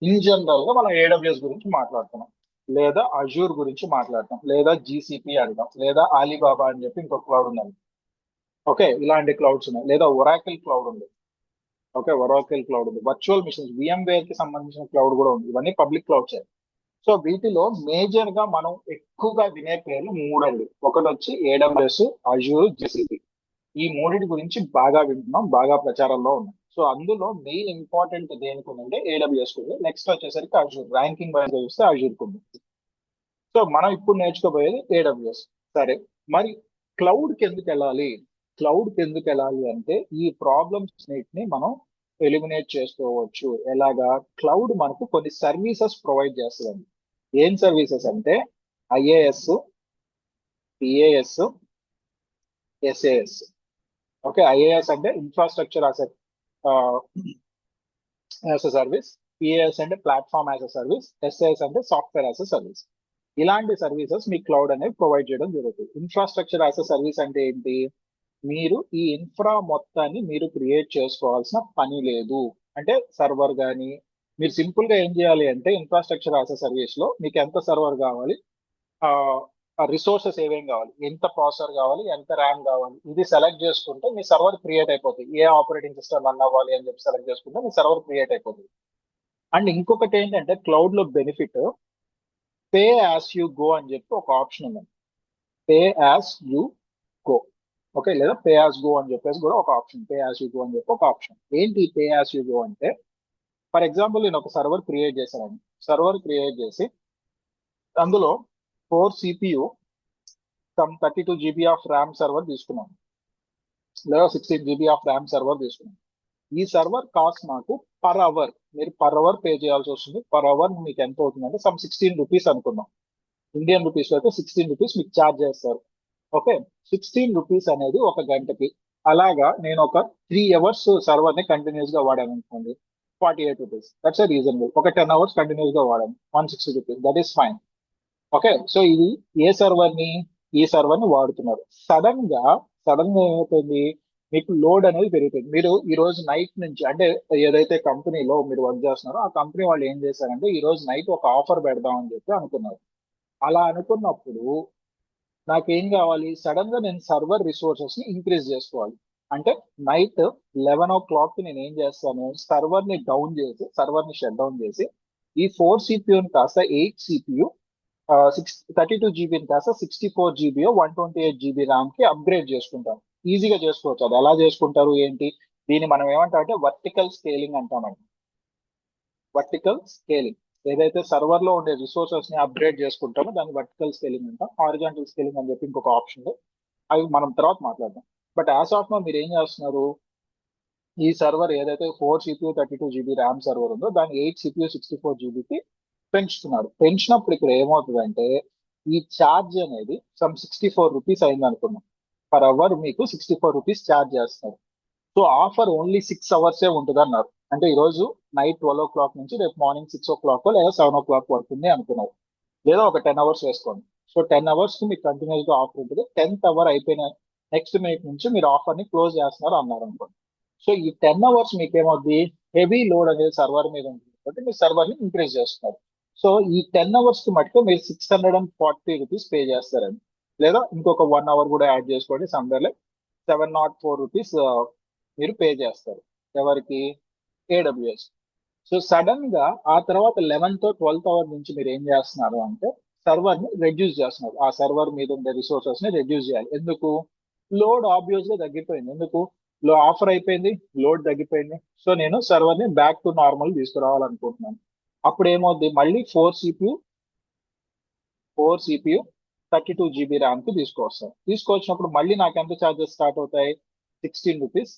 ఇన్ జనరల్ గా మనం ఏడబ్ల్యూఎస్ గురించి మాట్లాడుతున్నాం, లేదా అజూర్ గురించి మాట్లాడతాం, లేదా జీసీపీ అంటాం, లేదా ఆలీబాబా అని చెప్పి ఇంకో క్లౌడ్ ఉందండి. ఓకే, ఇలాంటి క్లౌడ్స్ ఉన్నాయి, లేదా ఒరాకిల్ క్లౌడ్ ఉంది. ఓకే, ఒరాకిల్ క్లౌడ్ ఉంది, వర్చువల్ మిషన్స్ VMware కి సంబంధించిన క్లౌడ్ కూడా ఉంది. ఇవన్నీ పబ్లిక్ క్లౌడ్స్. సో వీటిలో మేజర్ గా మనం ఎక్కువగా వినే పేర్లు మూడండి. ఒకటి వచ్చి ఏడబ్ల్యూఎస్, అజూర్, జీసీపీ. ఈ మూడింటి గురించి బాగా వింటున్నాం, బాగా ప్రచారంలో ఉన్నాయి. సో అందులో మెయిన్ ఇంపార్టెంట్ దేనికి ఉందంటే ఏడబ్ల్యూఎస్ ఉంది. నెక్స్ట్ వచ్చేసరికి అజూర్, ర్యాంకింగ్ వైజ్ చూస్తే అజూర్ ఉంది. సో మనం ఇప్పుడు నేర్చుకోబోయేది ఏడబ్ల్యూఎస్. సరే, మరి క్లౌడ్ కి ఎందుకు వెళ్ళాలి, క్లౌడ్ కి ఎందుకు వెళ్ళాలి అంటే ఈ ప్రాబ్లమ్స్ ని మనం ఎలిమినేట్ చేసుకోవచ్చు. ఎలాగా, క్లౌడ్ మనకు కొన్ని సర్వీసెస్ ప్రొవైడ్ చేస్తుందండి. ఏం సర్వీసెస్ అంటే IaaS, PaaS, SaaS. Okay, IaaS అంటే infrastructure as a service, PaaS అంటే platform as a service, SaaS అంటే సాఫ్ట్వేర్ యాజ్ అ సర్వీస్. ఇలాంటి సర్వీసెస్ మీ క్లౌడ్ అనేది ప్రొవైడ్ చేయడం జరుగుతుంది. ఇన్ఫ్రాస్ట్రక్చర్ యాజ్ అ సర్వీస్ అంటే ఏంటి, మీరు ఈ ఇన్ఫ్రా మొత్తాన్ని మీరు క్రియేట్ చేసుకోవాల్సిన పని లేదు. అంటే సర్వర్ కానీ, మీరు సింపుల్ గా ఏం చేయాలి అంటే ఇన్ఫ్రాస్ట్రక్చర్ యాజ్ అ సర్వీస్ లో మీకు ఎంత సర్వర్ కావాలి, ఆ రిసోర్సెస్ ఏమేం కావాలి, ఎంత ప్రాసెసర్ కావాలి, ఎంత ర్యామ్ కావాలి, ఇది సెలెక్ట్ చేసుకుంటే మీ సర్వర్ క్రియేట్ అయిపోతుంది. ఏ ఆపరేటింగ్ సిస్టమ్ రన్ అవ్వాలి అని చెప్పి సెలెక్ట్ చేసుకుంటే మీ సర్వర్ క్రియేట్ అయిపోతుంది. అండ్ ఇంకొకటి ఏంటంటే క్లౌడ్ లో benefit, pay as you go అని చెప్పి ఒక ఆప్షన్ ఉంది. Pay as you go. Okay, లేదా పే యాజ్ గో అని చెప్పేసి కూడా ఒక option, pay as you go అని చెప్పి ఒక ఆప్షన్. ఏంటి పే యాజ్ యూ గో అంటే, ఫర్ ఎగ్జాంపుల్ నేను ఒక సర్వర్ క్రియేట్ చేశాను. సర్వర్ క్రియేట్ చేసి అందులో 4 CPU, some 32 GB of RAM server తీసుకున్నాను, లేదా 16 GB ఆఫ్ ర్యామ్ సర్వర్ తీసుకున్నాను. ఈ సర్వర్ కాస్ట్ నాకు పర్ అవర్, మీరు పర్ అవర్ పే చేయాల్సి వస్తుంది. పర్ అవర్ మీకు ఎంత అవుతుందంటే సమ్ 16 రూపీస్ అనుకుందాం. ఇండియన్ రూపీస్ లో అయితే 16 రూపీస్ మీకు ఛార్జ్ చేస్తారు. ఓకే, 16 రూపీస్ అనేది ఒక గంటకి. అలాగా నేను ఒక 3 అవర్స్ సర్వర్ ని కంటిన్యూస్ గా వాడాను అనుకోండి, 48 రూపీస్. That's reasonable. ఒక 10 అవర్స్ కంటిన్యూస్ గా వాడాను, 160 rupees, that is fine. Okay, so ఇది ఏ సర్వర్ ని, ఈ సర్వర్ ని వాడుతున్నారు. సడన్ గా ఏమవుతుంది, మీకు లోడ్ అనేది పెరుగుతుంది. మీరు ఈ రోజు నైట్ నుంచి, అంటే ఏదైతే కంపెనీలో మీరు వర్క్ చేస్తున్నారో ఆ కంపెనీ వాళ్ళు ఏం చేశారంటే ఈ రోజు నైట్ ఒక ఆఫర్ పెడదాం అని చెప్పి అనుకున్నారు. అలా అనుకున్నప్పుడు నాకేం కావాలి, సడన్ గా నేను సర్వర్ రిసోర్సెస్ ని ఇంక్రీజ్ చేసుకోవాలి. అంటే నైట్ 11 o'clock కి నేను ఏం చేస్తాను, సర్వర్ ని డౌన్ చేసి, సర్వర్ ని షట్ డౌన్ చేసి ఈ 4 CPU కాస్త 8 CPU 32 GB కాస్త 64 GB 128 GB ర్యామ్ కి అప్గ్రేడ్ చేసుకుంటాం. ఈజీగా చేసుకోవచ్చు. అది ఎలా చేసుకుంటారు ఏంటి, దీన్ని మనం ఏమంటాం అంటే వర్టికల్ స్కేలింగ్ అంటామండి. వర్టికల్ స్కేలింగ్, ఏదైతే సర్వర్ లో ఉండే రిసోర్సెస్ ని అప్గ్రేడ్ చేసుకుంటామో దాన్ని వర్టికల్ స్కేలింగ్ అంటాం. హారిజాంటల్ స్కేలింగ్ అని చెప్పి ఇంకొక ఆప్షన్ ఉంది, అవి మనం తర్వాత మాట్లాడదాం. బట్ యాజ్ ఆఫ్ నో మీరు ఏం చేస్తున్నారు, ఈ సర్వర్ ఏదైతే 4 CPU 32 GB ర్యామ్ సర్వర్ ఉందో దాన్ని 8 CPU 64 GBకి పెంచుతున్నారు. పెంచినప్పుడు ఇక్కడ ఏమవుతుందంటే ఈ ఛార్జ్ అనేది సమ్ 64 రూపీస్ అయింది అనుకున్నాం. పర్ అవర్ మీకు 64 రూపీస్ ఛార్జ్ చేస్తున్నారు. సో ఆఫర్ ఓన్లీ 6 అవర్సే ఉంటుంది అన్నారు. అంటే ఈ రోజు నైట్ 12 o'clock నుంచి రేపు మార్నింగ్ 6 o'clock లేదా 7 o'clock వరకు ఉంది అనుకున్నారు. లేదా ఒక 10 hours వేసుకోండి. సో 10 hours కి మీకు కంటిన్యూస్ గా ఆఫర్ ఉంటుంది. 10th అవర్ అయిపోయిన నెక్స్ట్ మినిట్ నుంచి మీరు ఆఫర్ ని క్లోజ్ చేస్తున్నారు అన్నారు అనుకోండి. సో ఈ 10 hours మీకు ఏమవుద్ది, హెవీ లోడ్ అనేది సర్వర్ మీద ఉంటుంది కాబట్టి మీరు సర్వర్ ని ఇంక్రీజ్ చేస్తున్నారు. సో ఈ 10 hours కి మటుకు మీరు 640 రూపీస్ పే చేస్తారండి. లేదా ఇంకొక 1 hour కూడా యాడ్ చేసుకోండి, సండేలో 704 రూపీస్ మీరు పే చేస్తారు. ఎవరికి, ఏడబ్ల్యూఎస్. సో సడన్ గా ఆ తర్వాత 11th 12th అవర్ నుంచి మీరు ఏం చేస్తున్నారు అంటే సర్వర్ ని రెడ్యూస్ చేస్తున్నారు. ఆ సర్వర్ మీద ఉండే రిసోర్సెస్ ని రెడ్యూస్ చేయాలి. ఎందుకు, లోడ్ ఆబ్వియస్ గా తగ్గిపోయింది. ఎందుకు, ఆఫర్ అయిపోయింది, లోడ్ తగ్గిపోయింది. సో నేను సర్వర్ ని బ్యాక్ టు నార్మల్ తీసుకురావాలనుకుంటున్నాను. అప్పుడు ఏమవుద్ది, మళ్ళీ 4 CPU 32 GB ర్యామ్ కి తీసుకొస్తాను. తీసుకొచ్చినప్పుడు మళ్ళీ నాకు ఎంత ఛార్జెస్ స్టార్ట్ అవుతాయి, 16 రూపీస్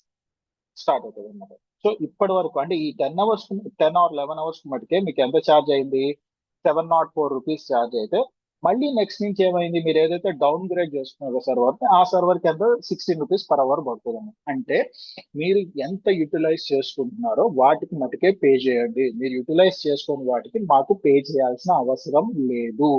స్టార్ట్ అవుతుంది అనమాట. సో ఇప్పటి వరకు అంటే ఈ 10 hours 10 or 11 hours మటుకే మీకు ఎంత ఛార్జ్ అయింది, 704 రూపీస్ ఛార్జ్ అయితే మళ్ళీ నెక్స్ట్ నుంచి ఏమైంది, మీరు ఏదైతే డౌన్ గ్రేడ్ చేసుకున్నారో సర్వర్ ఆ సర్వర్ కి ఎంత 16 రూపీస్ పర్ అవర్ పడుతుంది. అంటే మీరు ఎంత యూటిలైజ్ చేసుకుంటున్నారో వాటికి మటుకే పే చేయండి. మీరు యూటిలైజ్ చేసుకుని వాటికి మాకు పే చేయాల్సిన అవసరం లేదు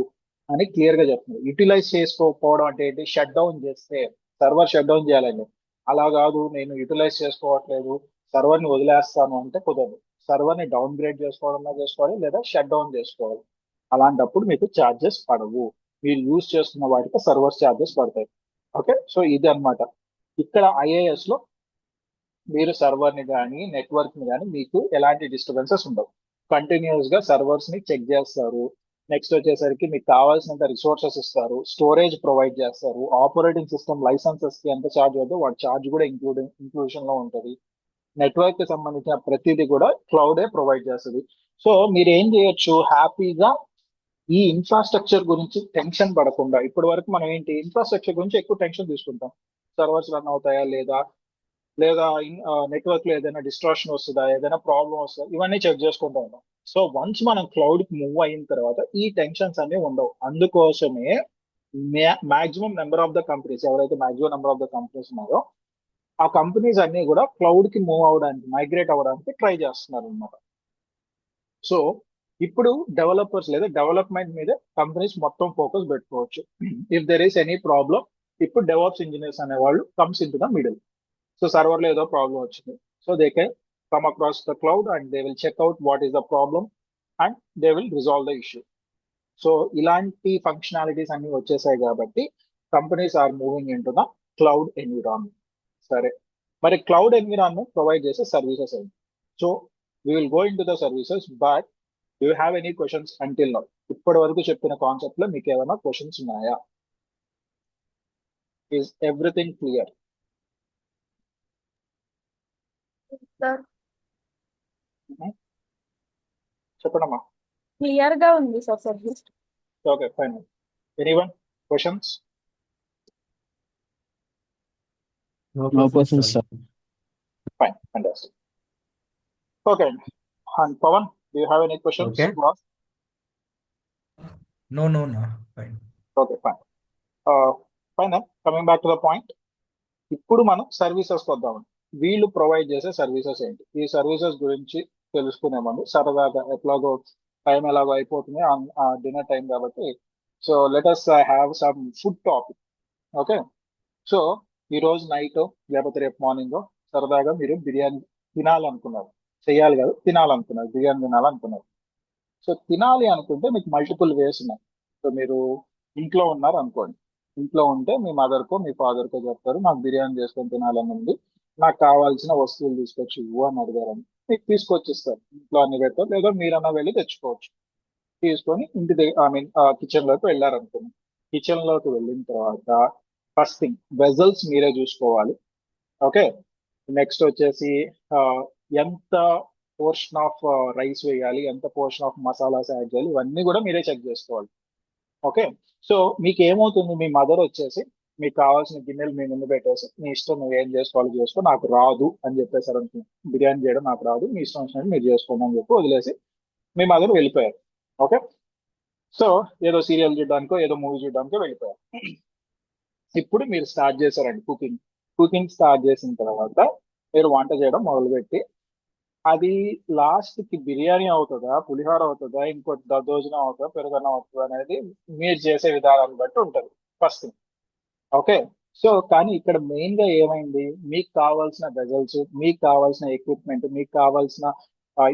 అని క్లియర్ గా చెప్తున్నారు. యూటిలైజ్ చేసుకోకపోవడం అంటే ఏంటి, షట్ డౌన్ చేస్తే సర్వర్ షట్ డౌన్ చేయాలండి. అలా కాదు నేను యూటిలైజ్ చేసుకోవట్లేదు సర్వర్ ని వదిలేస్తాను అంటే కుదరదు. సర్వర్ ని డౌన్ గ్రేడ్ చేసుకోవడం చేసుకోవాలి, లేదా షట్ డౌన్ చేసుకోవాలి. అలాంటప్పుడు మీకు ఛార్జెస్ పడవు. మీరు యూజ్ చేసుకున్న వాటికి సర్వర్ ఛార్జెస్ పడతాయి. ఓకే, సో ఇది అన్నమాట. ఇక్కడ ఐఏఎస్ లో మీరు సర్వర్ ని కానీ నెట్వర్క్ ని కానీ మీకు ఎలాంటి డిస్టర్బెన్సెస్ ఉండవు. కంటిన్యూస్ గా సర్వర్స్ ని చెక్ చేస్తారు. నెక్స్ట్ వచ్చేసరికి మీకు కావాల్సినంత రిసోర్సెస్ ఇస్తారు, స్టోరేజ్ ప్రొవైడ్ చేస్తారు, ఆపరేటింగ్ సిస్టమ్ లైసెన్సెస్ కి ఎంత ఛార్జ్ అవుతుందో వాటి ఛార్జ్ కూడా ఇంక్లూషన్ లో ఉంటుంది. నెట్వర్క్ కి సంబంధించిన ప్రతిదీ కూడా క్లౌడే ప్రొవైడ్ చేస్తుంది. సో మీరు ఏం చేయొచ్చు, హ్యాపీగా ఈ ఇన్ఫ్రాస్ట్రక్చర్ గురించి టెన్షన్ పడకుండా, ఇప్పటి వరకు మనం ఏంటి ఇన్ఫ్రాస్ట్రక్చర్ గురించి ఎక్కువ టెన్షన్ తీసుకుంటాం. సర్వర్స్ రన్ అవుతాయా లేదా, లేదా నెట్వర్క్ లో ఏదైనా డిస్ట్రాక్షన్ వస్తుందా, ఏదైనా ప్రాబ్లం వస్తుందా, ఇవన్నీ చెక్ చేసుకుంటూ ఉంటాం. సో వన్స్ మనం క్లౌడ్ కి మూవ్ అయిన తర్వాత ఈ టెన్షన్స్ అన్ని ఉండవు. అందుకోసమే maximum number of the companies, ఎవరైతే maximum number of the companies ఉన్నారో ఆ కంపెనీస్ అన్ని కూడా క్లౌడ్ కి మూవ్ అవడానికి, మైగ్రేట్ అవ్వడానికి ట్రై చేస్తున్నారు అనమాట. సో ఇప్పుడు డెవలపర్స్ లేదా డెవలప్మెంట్ మీద కంపెనీస్ మొత్తం ఫోకస్ పెట్టుకోవచ్చు. If there is any problem, ఇప్పుడు డెవాప్స్ ఇంజనీర్స్ అనేవాళ్ళు comes into the middle. So server లో ఏదో ప్రాబ్లం వచ్చింది, so they can come across the cloud and they will check out what is the problem and they will resolve the issue. So ఇలాంటి functionalities అన్ని వచ్చేసాయి కాబట్టి companies are moving into the cloud environment. సరే, మరి cloud environment provide చేసే services ఏంటి? So we will go into the services, but you have any questions until now? ఇప్పటి వరకు చెప్పిన కాన్సెప్ట్ లో మీకు ఏమైనా క్వశ్చన్స్ ఉన్నాయా? Is everything clear? సార్ చెప్పండమ్మా. క్లియర్ గా ఉంది sir service. Okay, fine. Anyone questions? No questions, sir. Fine, fantastic. Okay అండి. And Pavan, do you have any questions? Okay. No. Fine. Okay, fine. Fine. Coming back to the point, ఇప్పుడు మనం services వద్దామండి. వీళ్ళు provide చేసే services ఏంటి, ఈ services గురించి తెలుసుకునే ముందు సరదాగా ఎట్లాగో టైం ఎలాగో అయిపోతుంది, డిన్నర్ టైం కాబట్టి, so let us have some food topic. Okay, so ఈ రోజు నైట్ లేకపోతే రేపు మార్నింగ్ సరదాగా మీరు బిర్యానీ తినాలనుకున్నారు, చెయ్యాలి కదా, తినాలనుకున్నారు, బిర్యానీ తినాలనుకున్నారు. సో తినాలి అనుకుంటే మీకు మల్టిపుల్ వేస్ ఉన్నాయి. సో మీరు ఇంట్లో ఉన్నారు అనుకోండి, ఇంట్లో ఉంటే మీ మదర్కో మీ ఫాదర్కో చెప్తారు నాకు బిర్యానీ చేసుకొని తినాలని ఉంది, నాకు కావాల్సిన వస్తువులు తీసుకొచ్చి ఇవ్వు అని అడిగారని. మీకు తీసుకొచ్చిస్తారు. ఇంట్లో అన్ని పెడతారు, లేదా మీరన్నా వెళ్ళి తెచ్చుకోవచ్చు. తీసుకొని ఇంటి దగ్గర కిచెన్ లోకి వెళ్ళారనుకోండి. కిచెన్ లోకి వెళ్ళిన తర్వాత ఫస్ట్ థింగ్ వెజల్స్ మీరే చూసుకోవాలి. ఓకే. నెక్స్ట్ వచ్చేసి ఆ, ఎంత పోర్షన్ ఆఫ్ రైస్ వేయాలి, ఎంత పోర్షన్ ఆఫ్ మసాలాస్ యాడ్ చేయాలి, ఇవన్నీ కూడా మీరే చెక్ చేసుకోవాలి. ఓకే. సో మీకు ఏమవుతుంది, మీ మదర్ వచ్చేసి మీకు కావాల్సిన గిన్నెలు మీ ముందు పెట్టేసి మీ ఇష్టం నువ్వు ఏం చేసుకోవాలో చేసుకో, నాకు రాదు అని చెప్పేసారు అనుకో, బిర్యానీ చేయడం నాకు రాదు, మీ ఇష్టం వచ్చినట్టు మీరు చేసుకోండి అని చెప్పి వదిలేసి మీ మదర్ వెళ్ళిపోయారు. ఓకే. సో ఏదో సీరియల్ చూడడానికో ఏదో మూవీ చూడడానికో వెళ్ళిపోయారు. ఇప్పుడు మీరు స్టార్ట్ చేశారండి కుకింగ్. కుకింగ్ స్టార్ట్ చేసిన తర్వాత మీరు వంట చేయడం మొదలుపెట్టి అది లాస్ట్ కి బిర్యానీ అవుతుందా, పులిహోర అవుతుందా, ఇంకోటి దద్దోజనం అవుతుందా, పెరుగన్నం అవుతుందా అనేది మీరు చేసే విధానాన్ని బట్టి ఉంటుంది ఫస్ట్. ఓకే. సో కానీ ఇక్కడ మెయిన్ గా ఏమైంది, మీకు కావాల్సిన వెజల్స్, మీకు కావాల్సిన ఎక్విప్మెంట్, మీకు కావాల్సిన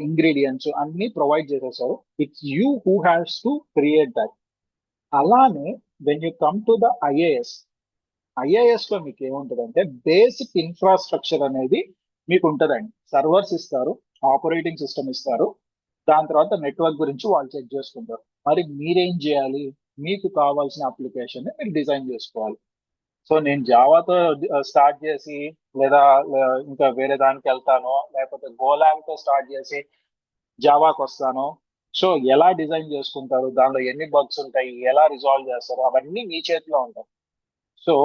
ఇంగ్రీడియంట్స్ అన్ని ప్రొవైడ్ చేసేసారు. It's you who has to create that. అలానే when you come to the IaaS లో మీకు ఏముంటుందంటే బేసిక్ ఇన్ఫ్రాస్ట్రక్చర్ అనేది మీకు ఉంటుందండి. సర్వర్స్ ఇస్తారు, ఆపరేటింగ్ సిస్టమ్ ఇస్తారు, దాని తర్వాత నెట్వర్క్ గురించి వాళ్ళు చెక్ చేసుకుంటారు. మరి మీరేం చేయాలి, మీకు కావాల్సిన అప్లికేషన్ మీరు డిజైన్ చేసుకోవాలి. సో నేను జావాతో స్టార్ట్ చేసి లేదా ఇంకా వేరే దానికి వెళ్తాను, లేకపోతే గోలాంగ్ తో స్టార్ట్ చేసి జావాకి వస్తాను. సో ఎలా డిజైన్ చేసుకుంటారు, దానిలో ఎన్ని బగ్స్ ఉంటాయి, ఎలా రిజాల్వ్ చేస్తారు, అవన్నీ మీ చేతిలో ఉంటాయి. So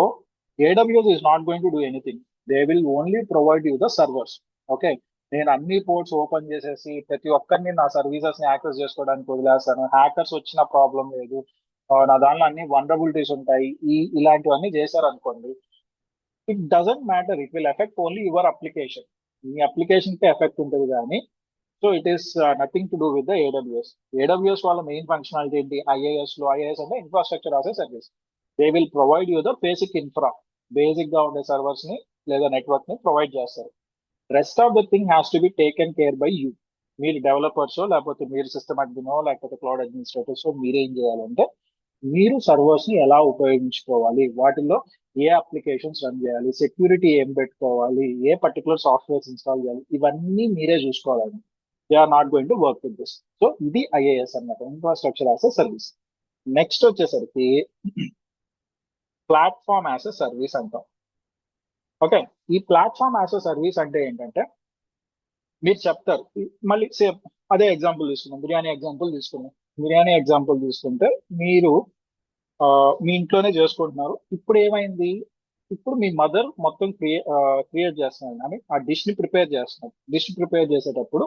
AWS is not going to do anything. They will only provide you the servers. Okay. నేను అన్ని పోర్ట్స్ ఓపెన్ చేసేసి ప్రతి ఒక్కరిని నా సర్వీసెస్ ని యాక్సెస్ చేసుకోవడానికి వదిలేస్తాను. హ్యాకర్స్ వచ్చిన ప్రాబ్లం లేదు. నా దానిలో అన్ని వనరబిలిటీస్ ఉంటాయి. ఇలాంటివన్నీ చేశారనుకోండి, it doesn't matter, it will effect only your application. Me application కి ఎఫెక్ట్ ఉంటుంది కానీ so it is nothing to do with the AWS వాళ్ళ మెయిన్ ఫంక్షనాలిటీ ఏంటి, ఐఏఎస్ అంటే infrastructure as a service. They will provide you the basic infra, basic గా ఉండే servers ని లేదా నెట్వర్క్ ని ప్రొవైడ్ చేస్తారు. Rest of the thing has to be taken care bye you. మీరు డెవలపర్స్ లేకపోతే మీరు సిస్టమ్ అడ్మినో లేకపోతే క్లౌడ్ అడ్మినిస్ట్రేటర్స్ మీరేం చేయాలంటే మీరు సర్వర్స్ ని ఎలా ఉపయోగించుకోవాలి, వాటిల్లో ఏ అప్లికేషన్స్ రన్ చేయాలి, సెక్యూరిటీ ఏం పెట్టుకోవాలి, ఏ పర్టికులర్ సాఫ్ట్వేర్స్ ఇన్స్టాల్ చేయాలి, ఇవన్నీ మీరే చూసుకోవాలండి. They are not going to work with this. So ఇది ఐఏఎస్ అన్నమాట, infrastructure as a service. Next వచ్చేసరికి ప్లాట్ఫామ్ యాజ్ ఎ సర్వీస్ అంటాం. ఓకే. ఈ ప్లాట్ఫామ్ యాజ్ ఎ సర్వీస్ అంటే ఏంటంటే మీరు చెప్తారు, మళ్ళీ సేమ్ అదే ఎగ్జాంపుల్ తీసుకుందాం, బిర్యానీ ఎగ్జాంపుల్ తీసుకుందాం. బిర్యానీ ఎగ్జాంపుల్ తీసుకుంటే మీరు మీ ఇంట్లోనే చేసుకుంటున్నారు. ఇప్పుడు ఏమైంది, ఇప్పుడు మీ మదర్ మొత్తం క్రియేట్ చేస్తున్నారు, అని ఆ డిష్ ని ప్రిపేర్ చేస్తున్నారు. డిష్ ప్రిపేర్ చేసేటప్పుడు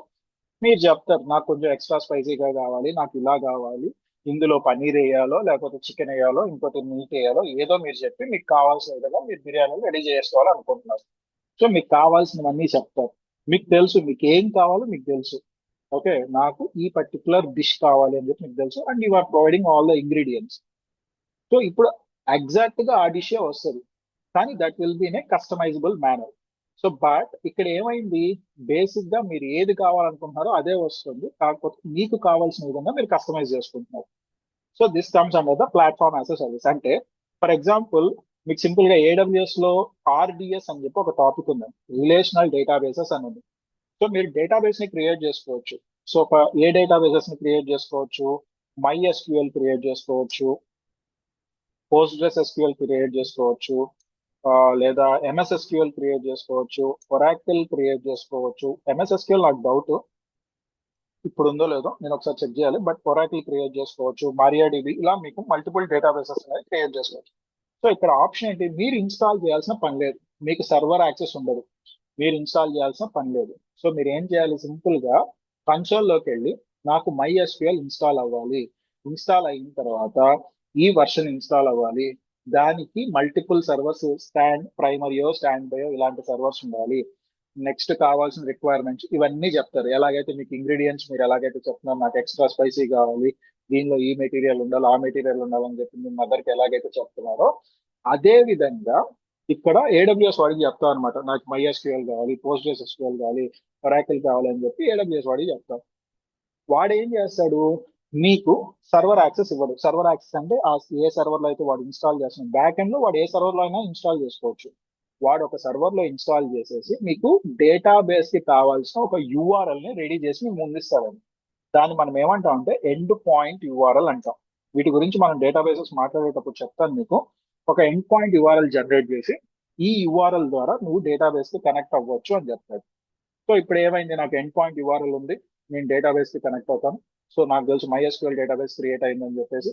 మీరు చెప్తారు, నాకు కొంచెం ఎక్స్ట్రా స్పైసీగా కావాలి, నాకు ఇలా కావాలి, ఇందులో పన్నీర్ వేయాలో లేకపోతే చికెన్ వేయాలో ఇంకోటి మీట్ వేయాలో ఏదో మీరు చెప్పి మీకు కావాల్సిన విధంగా మీరు బిర్యానీ రెడీ చేసుకోవాలి అనుకుంటున్నారు. సో మీకు కావాల్సినవన్నీ చెప్తారు. మీకు తెలుసు మీకు ఏం కావాలో మీకు తెలుసు. ఓకే. నాకు ఈ పర్టికులర్ డిష్ కావాలి అని చెప్పి మీకు తెలుసు, and you are providing all the ingredients. So ఇప్పుడు ఎగ్జాక్ట్ గా ఆ డిషే వస్తుంది, కానీ that will be in a customisable manner. So but ఇక్కడ ఏమైంది, బేసిక్ గా మీరు ఏది కావాలనుకుంటున్నారో అదే వస్తుంది, కాకపోతే మీకు కావాల్సిన విధంగా మీరు కస్టమైజ్ చేసుకుంటున్నారు. So this comes under the platform as a service. అంటే ఫర్ ఎగ్జాంపుల్ మీకు సింపుల్ గా ఏడబ్ల్యూఎస్ లో ఆర్డిఎస్ అని చెప్పి ఒక టాపిక్ ఉంది, రిలేషనల్ డేటాబేసెస్ అని ఉంది. సో మీరు డేటాబేస్ ని క్రియేట్ చేసుకోవచ్చు. సో ఏ డేటాబేసెస్ ని క్రియేట్ చేసుకోవచ్చు, MySQL క్రియేట్ చేసుకోవచ్చు, PostgreSQL క్రియేట్ చేసుకోవచ్చు, లేదా MSSQL క్రియేట్ చేసుకోవచ్చు, ఒరాకిల్ క్రియేట్ చేసుకోవచ్చు. MSSQL నాకు డౌట్ ఇప్పుడు ఉందో లేదో, నేను ఒకసారి చెక్ చేయాలి, బట్ ఒరాకిల్ క్రియేట్ చేసుకోవచ్చు, MariaDB, ఇలా మీకు మల్టిపుల్ డేటాబేసెస్ అనేది క్రియేట్ చేసుకోవచ్చు. సో ఇక్కడ ఆప్షన్ ఏంటి, మీరు ఇన్స్టాల్ చేయాల్సిన పని లేదు, మీకు సర్వర్ యాక్సెస్ ఉండదు, మీరు ఇన్స్టాల్ చేయాల్సిన పని లేదు. సో మీరు ఏం చేయాలి, సింపుల్ గా కన్సోల్లోకి వెళ్ళి నాకు MySQL ఇన్స్టాల్ అవ్వాలి, ఇన్స్టాల్ అయిన తర్వాత ఈ వర్షన్ ఇన్స్టాల్ అవ్వాలి, దానికి మల్టిపుల్ సర్వర్స్, ప్రైమరీయో స్టాండ్ బయో ఇలాంటి సర్వర్స్ ఉండాలి, నెక్స్ట్ కావాల్సిన రిక్వైర్మెంట్స్ ఇవన్నీ చెప్తారు. ఎలాగైతే మీకు ఇంగ్రీడియంట్స్ మీరు ఎలాగైతే చెప్తున్నారు, నాకు ఎక్స్ట్రా స్పైసీ కావాలి, దీనిలో ఈ మెటీరియల్ ఉండాలి, ఆ మెటీరియల్ ఉండాలని చెప్పి మీ మదర్కి ఎలాగైతే చెప్తున్నారో అదే విధంగా ఇక్కడ ఏడబ్ల్యూఎస్ వాడికి చెప్తాం అనమాట, నాకు MySQL కావాలి, PostgreSQL కావాలి, ఒరాకిల్ కావాలి అని చెప్పి ఏడబ్ల్యూఎస్ వాడికి చెప్తాం. వాడు ఏం చేస్తాడు, మీకు సర్వర్ యాక్సెస్ ఇవ్వడు. సర్వర్ యాక్సెస్ అంటే ఏ సర్వర్ లో అయితే వాడు ఇన్స్టాల్ చేస్తున్నాడు, బ్యాక్ ఎండ్ లో వాడు ఏ సర్వర్ లో అయినా ఇన్స్టాల్ చేసుకోవచ్చు. వాడు ఒక సర్వర్ లో ఇన్స్టాల్ చేసేసి మీకు డేటాబేస్ కి కావాల్సిన ఒక URL ని రెడీ చేసి మీకు ముందిస్తారండి. దాన్ని మనం ఏమంటాం అంటే ఎండ్ పాయింట్ URL అంటాం. వీటి గురించి మనం డేటాబేసెస్ మాట్లాడేటప్పుడు చెప్తాను మీకు. ఒక ఎండ్ పాయింట్ URL జనరేట్ చేసి ఈ URL ద్వారా నువ్వు డేటాబేస్ కి కనెక్ట్ అవ్వచ్చు అని చెప్తాడు. సో ఇప్పుడు ఏమైంది, నాకు ఎండ్ పాయింట్ URL ఉంది, నేను డేటాబేస్ కి కనెక్ట్ అవుతాను. సో నాకు తెలుసు MySQL డేటాబేస్ క్రియేట్ అయిందని చెప్పేసి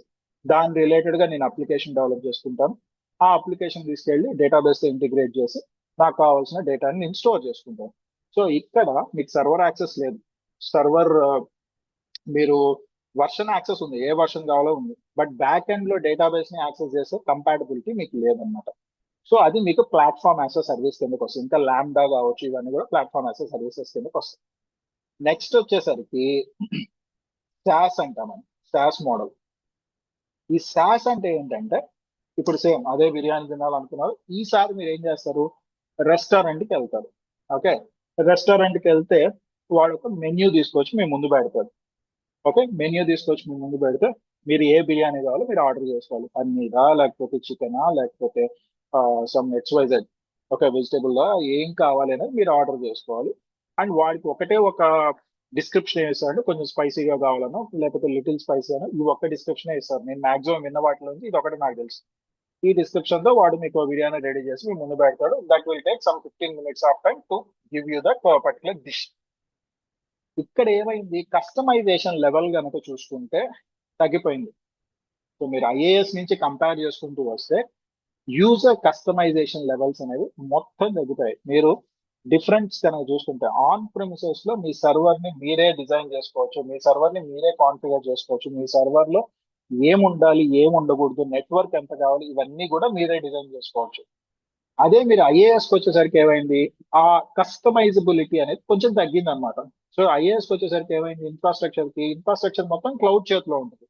దాని రిలేటెడ్ గా నేను అప్లికేషన్ డెవలప్ చేసుకుంటాను. ఆ అప్లికేషన్ తీసుకెళ్లి డేటాబేస్ తో ఇంటిగ్రేట్ చేసి నాకు కావాల్సిన డేటాని నేను స్టోర్ చేసుకుంటాను. సో ఇక్కడ మీకు సర్వర్ యాక్సెస్ లేదు. సర్వర్ మీరు వర్షన్ యాక్సెస్ ఉంది, ఏ వర్షన్ కావాలో ఉంది, బట్ బ్యాక్ ఎండ్ లో డేటాబేస్ ని యాక్సెస్ చేసే కంపాటబిలిటీ మీకు లేదన్నమాట. సో అది మీకు ప్లాట్ఫామ్ యాజ్ అ సర్వీస్ కిందకి వస్తుంది. ఇంకా ల్యాండా కావచ్చు, ఇవన్నీ కూడా ప్లాట్ఫామ్ యాజ్ అ సర్వీసెస్ కిందకి వస్తాయి. నెక్స్ట్ వచ్చేసరికి SaaS అంటామని, SaaS మోడల్. ఈ SaaS అంటే ఏంటంటే ఇప్పుడు సేమ్ అదే బిర్యానీ తినాలనుకున్నారు, ఈసారి మీరు ఏం చేస్తారు, రెస్టారెంట్కి వెళ్తారు. ఓకే, రెస్టారెంట్కి వెళ్తే వాడు ఒక మెన్యూ తీసుకొచ్చి మీ ముందు పెడతాడు. ఓకే, మెన్యూ తీసుకొచ్చి మీ ముందు పెడితే మీరు ఏ బిర్యానీ కావాలో మీరు ఆర్డర్ చేసుకోవాలి. పన్నీరా, లేకపోతే చికెనా, లేకపోతే సమ్ XYZ, ఓకే, వెజిటేబుల్ ఏం కావాలి అనేది మీరు ఆర్డర్ చేసుకోవాలి. అండ్ వాడికి ఒకటే ఒక డిస్క్రిప్షన్ ఇస్తాడు, కొంచెం స్పైసీగా కావాలనో లేకపోతే లిటిల్ స్పైసీ అనో ఈ ఒక్క డిస్క్రిప్షన్ ఇస్తారు. నేను మాక్సిమం విన్న వాటిలో నుంచి ఇది ఒకటి నాకు తెలుసు. ఈ డిస్క్రిప్షన్ తో వాడు మీకు బిర్యానీ రెడీ చేసి మీ ముందు పెడతాడు. That will take some 15 minutes of time to give you that particular dish. ఇక్కడ ఏమైంది, కస్టమైజేషన్ లెవెల్ కనుక చూసుకుంటే తగ్గిపోయింది. సో మీరు IAS నుంచి కంపేర్ చేసుకుంటూ వస్తే యూజర్ కస్టమైజేషన్ లెవెల్స్ అనేవి మొత్తం తగ్గిపోయాయి. మీరు డిఫరెన్స్ కనుక చూసుకుంటే ఆన్ ప్రిమిసెస్ లో మీ సర్వర్ ని మీరే డిజైన్ చేసుకోవచ్చు, మీ సర్వర్ ని మీరే కాన్ఫిగర్ చేసుకోవచ్చు, మీ సర్వర్ లో ఏముండాలి ఏముండకూడదు, నెట్వర్క్ ఎంత కావాలి, ఇవన్నీ కూడా మీరే డిజైన్ చేసుకోవచ్చు. అదే మీరు IAS కి వచ్చేసరికి ఏమైంది, ఆ కస్టమైజబిలిటీ అనేది కొంచెం తగ్గింది అనమాట. సో IAS కి వచ్చేసరికి ఏమైంది, ఇన్ఫ్రాస్ట్రక్చర్ మొత్తం క్లౌడ్ చేతిలో ఉంటుంది.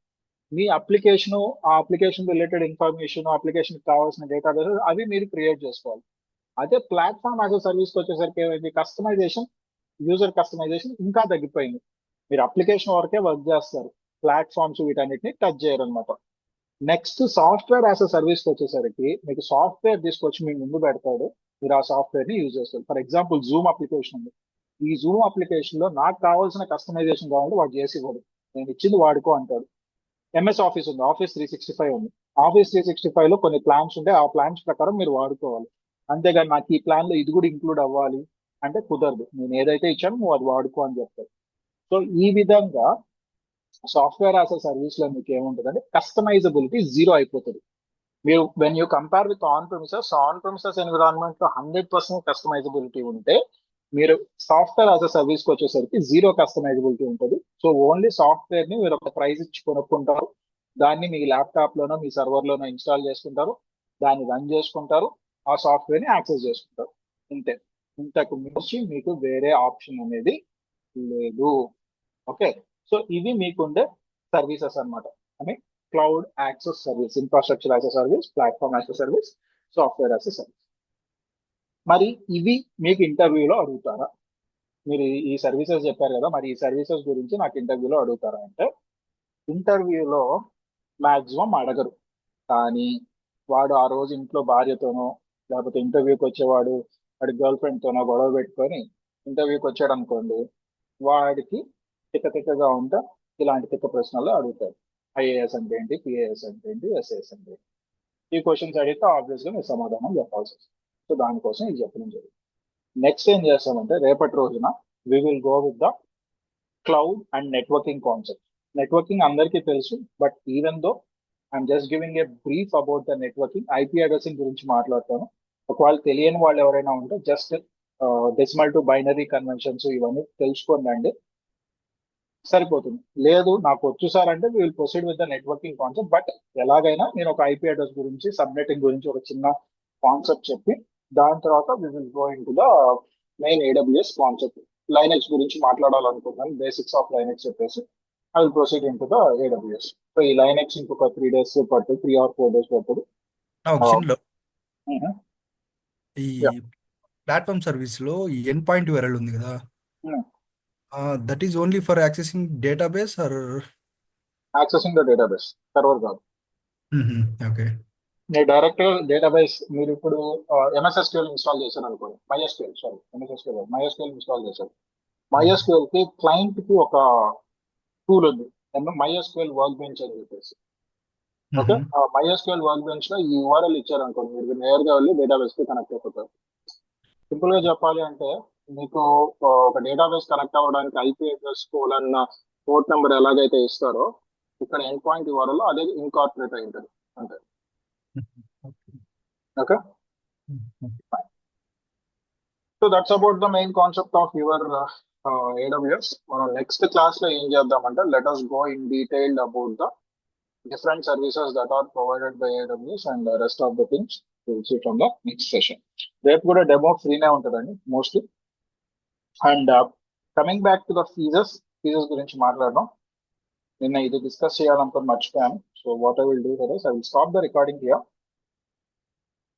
మీ అప్లికేషన్, ఆ అప్లికేషన్ రిలేటెడ్ ఇన్ఫర్మేషన్, అప్లికేషన్ కావాల్సిన డేటాబేస్ అవి మీరు క్రియేట్ చేసుకోవాలి. అదే ప్లాట్ఫామ్ యాజ్ అ సర్వీస్కి వచ్చేసరికి ఏమైంది, కస్టమైజేషన్, యూజర్ కస్టమైజేషన్ ఇంకా తగ్గిపోయింది. మీరు అప్లికేషన్ వరకే వర్క్ చేస్తారు, ప్లాట్ఫామ్స్ వీటన్నిటిని టచ్ చేయరు అనమాట. నెక్స్ట్ సాఫ్ట్వేర్ యాజ్ అ సర్వీస్కి వచ్చేసరికి మీకు సాఫ్ట్వేర్ తీసుకొచ్చి మీ ముందు పెడతాడు, మీరు ఆ సాఫ్ట్వేర్ ని యూజ్ చేస్తారు. ఫర్ ఎగ్జాంపుల్ జూమ్ అప్లికేషన్ ఉంది. ఈ జూమ్ అప్లికేషన్ లో నాకు కావాల్సిన కస్టమైజేషన్ కావాలంటే వాడు చేసి ఇవ్వడు, నేను ఇచ్చింది వాడుకో అంటాడు. MS ఆఫీస్ ఉంది, Office 365 ఉంది. Office 365 లో కొన్ని ప్లాన్స్ ఉంటాయి, ఆ ప్లాన్స్ ప్రకారం మీరు వాడుకోవాలి. అంతేగాని నాకు ఈ ప్లాన్ లో ఇది కూడా ఇంక్లూడ్ అవ్వాలి అంటే కుదరదు, నేను ఏదైతే ఇచ్చానో నువ్వు అది వాడుకో అని చెప్తాడు. సో ఈ విధంగా సాఫ్ట్వేర్ యాజ్ అ సర్వీస్ లో మీకు ఏముంటుందంటే కస్టమైజబిలిటీ జీరో అయిపోతుంది. మీరు when you compare with on premises environment లో 100% కస్టమైజబిలిటీ ఉంటే, మీరు సాఫ్ట్వేర్ యాజ్ అ సర్వీస్ కి వచ్చేసరికి జీరో కస్టమైజబిలిటీ ఉంటుంది. సో ఓన్లీ సాఫ్ట్వేర్ ని మీరు ఒక ప్రైస్ ఇచ్చి కొనుక్కుంటారు, దాన్ని మీ ల్యాప్టాప్ లోనో మీ సర్వర్ లోనో ఇన్స్టాల్ చేసుకుంటారు, దాన్ని రన్ చేసుకుంటారు, ఆ సాఫ్ట్వేర్ ని యాక్సెస్ చేసుకుంటారు. ఇంతే, ఇంతకు మించి మీకు వేరే ఆప్షన్ అనేది లేదు. ఓకే, సో ఇవి మీకుండే సర్వీసెస్ అన్నమాట. అని cloud access service, infrastructure as a service, platform as a service, software as a service. మరి ఇవి మీకు ఇంటర్వ్యూలో అడుగుతారా, మీరు ఈ సర్వీసెస్ చెప్పారు కదా, మరి ఈ సర్వీసెస్ గురించి నాకు ఇంటర్వ్యూలో అడుగుతారా అంటే ఇంటర్వ్యూలో మాక్సిమం అడగరు. కానీ వాడు ఆ రోజు ఇంట్లో భార్యతోనో లేకపోతే ఇంటర్వ్యూకి వచ్చేవాడు వాడి గర్ల్ ఫ్రెండ్తోనో గొడవ పెట్టుకొని ఇంటర్వ్యూకి వచ్చాడు అనుకోండి, వాడికి తిక్కగా ఉంటా ఇలాంటి తిక్క ప్రశ్నలు అడుగుతారు. IAS అంటే ఏంటి, PAS అంటే ఏంటి, SAS అంటే ఏంటి, ఈ క్వశ్చన్స్ అడిగితే ఆబ్వియస్గా మీరు సమాధానం చెప్పాల్సి వస్తుంది. సో దానికోసం ఇది చెప్పడం జరిగింది. నెక్స్ట్ ఏం చేస్తామంటే రేపటి రోజున we will go with the cloud and networking concept. Networking అందరికీ తెలుసు, but even though I'm just giving a brief about the networking. IP addressing గురించి మాట్లాడతాను. ఒకవేళ తెలియని వాళ్ళు ఎవరైనా ఉంటే just decimal to binary conventions ఇవన్నీ తెలుసుకోండి, సరిపోతుంది. లేదు నాకు వచ్చు సార్ అంటే we will proceed with the networking concept. But ఎలాగైనా నేను ఒక IP అడ్రస్ గురించి, సబ్నెటింగ్ గురించి ఒక చిన్న కాన్సెప్ట్ చెప్పి దాని తర్వాత we will go into the main AWS concept. Linux గురించి మాట్లాడాలనుకుంటున్నాను, బేసిక్స్ ఆఫ్ లైనెక్స్ చెప్పేసి I will proceed into the AWS. So ఈ లైనెక్స్ ఇంకొక 3 days పడుతుంది, 3 or 4 days పడుతుంది. ఒక చిన్నలో ఈ Yeah. ప్లాట్ఫామ్ సర్వీస్ లో ఈ ఎండ్ పాయింట్ URL ఉంది కదా, that is only for accessing database or? Accessing the database, server కాదు. ఓకే. మీరు డైరెక్ట్ డేటాబేస్ మీరు ఇప్పుడు ఎంఎస్ఎస్క్యూఎల్ ఇన్స్టాల్ చేశారు అనుకోండి, MySQL sorry MSSQL MySQL install చేశారు. మైఎస్క్యూఎల్ కి క్లయింట్ కి ఒక టూల్ ఉంది, మైఎస్క్యూఎల్ వర్క్ బెంచ్ అని చెప్పేసి. ఓకే, మైఎస్క్యూఎల్ వర్క్ బెంచ్ లో ఈ యూఆర్ఎల్ ఇచ్చారు అనుకోండి, మీరు నేరుగా వెళ్ళి డేటాబేస్ కి కనెక్ట్ అయిపోతారు. సింపుల్ గా చెప్పాలి అంటే మీకు ఒక డేటాబేస్ కనెక్ట్ అవ్వడానికి ఐపీ అడ్రస్ కోలన్న పోర్ట్ నెంబర్ ఎలాగైతే ఇస్తారో ఇక్కడ ఎండ్ పాయింట్ యూఆర్ఎల్ అదే ఇన్కార్పొరేట్ అయి ఉంటుంది అంతే. Okay, so that's about the main concept of your AWS. మనం నెక్స్ట్ క్లాస్ లో ఏం చేద్దామంటే let us go in detail about the different services that are provided by AWS and the rest of the things we'll see from the next session. రేపు కూడా demo ఫ్రీనే ఉంటుందండి mostly. And coming back to the fees గురించి మాట్లాడడం. నిన్న ఇది discuss చేయాలనుకుని మర్చిపోయాను. So what I will do for this, I will stop the recording here.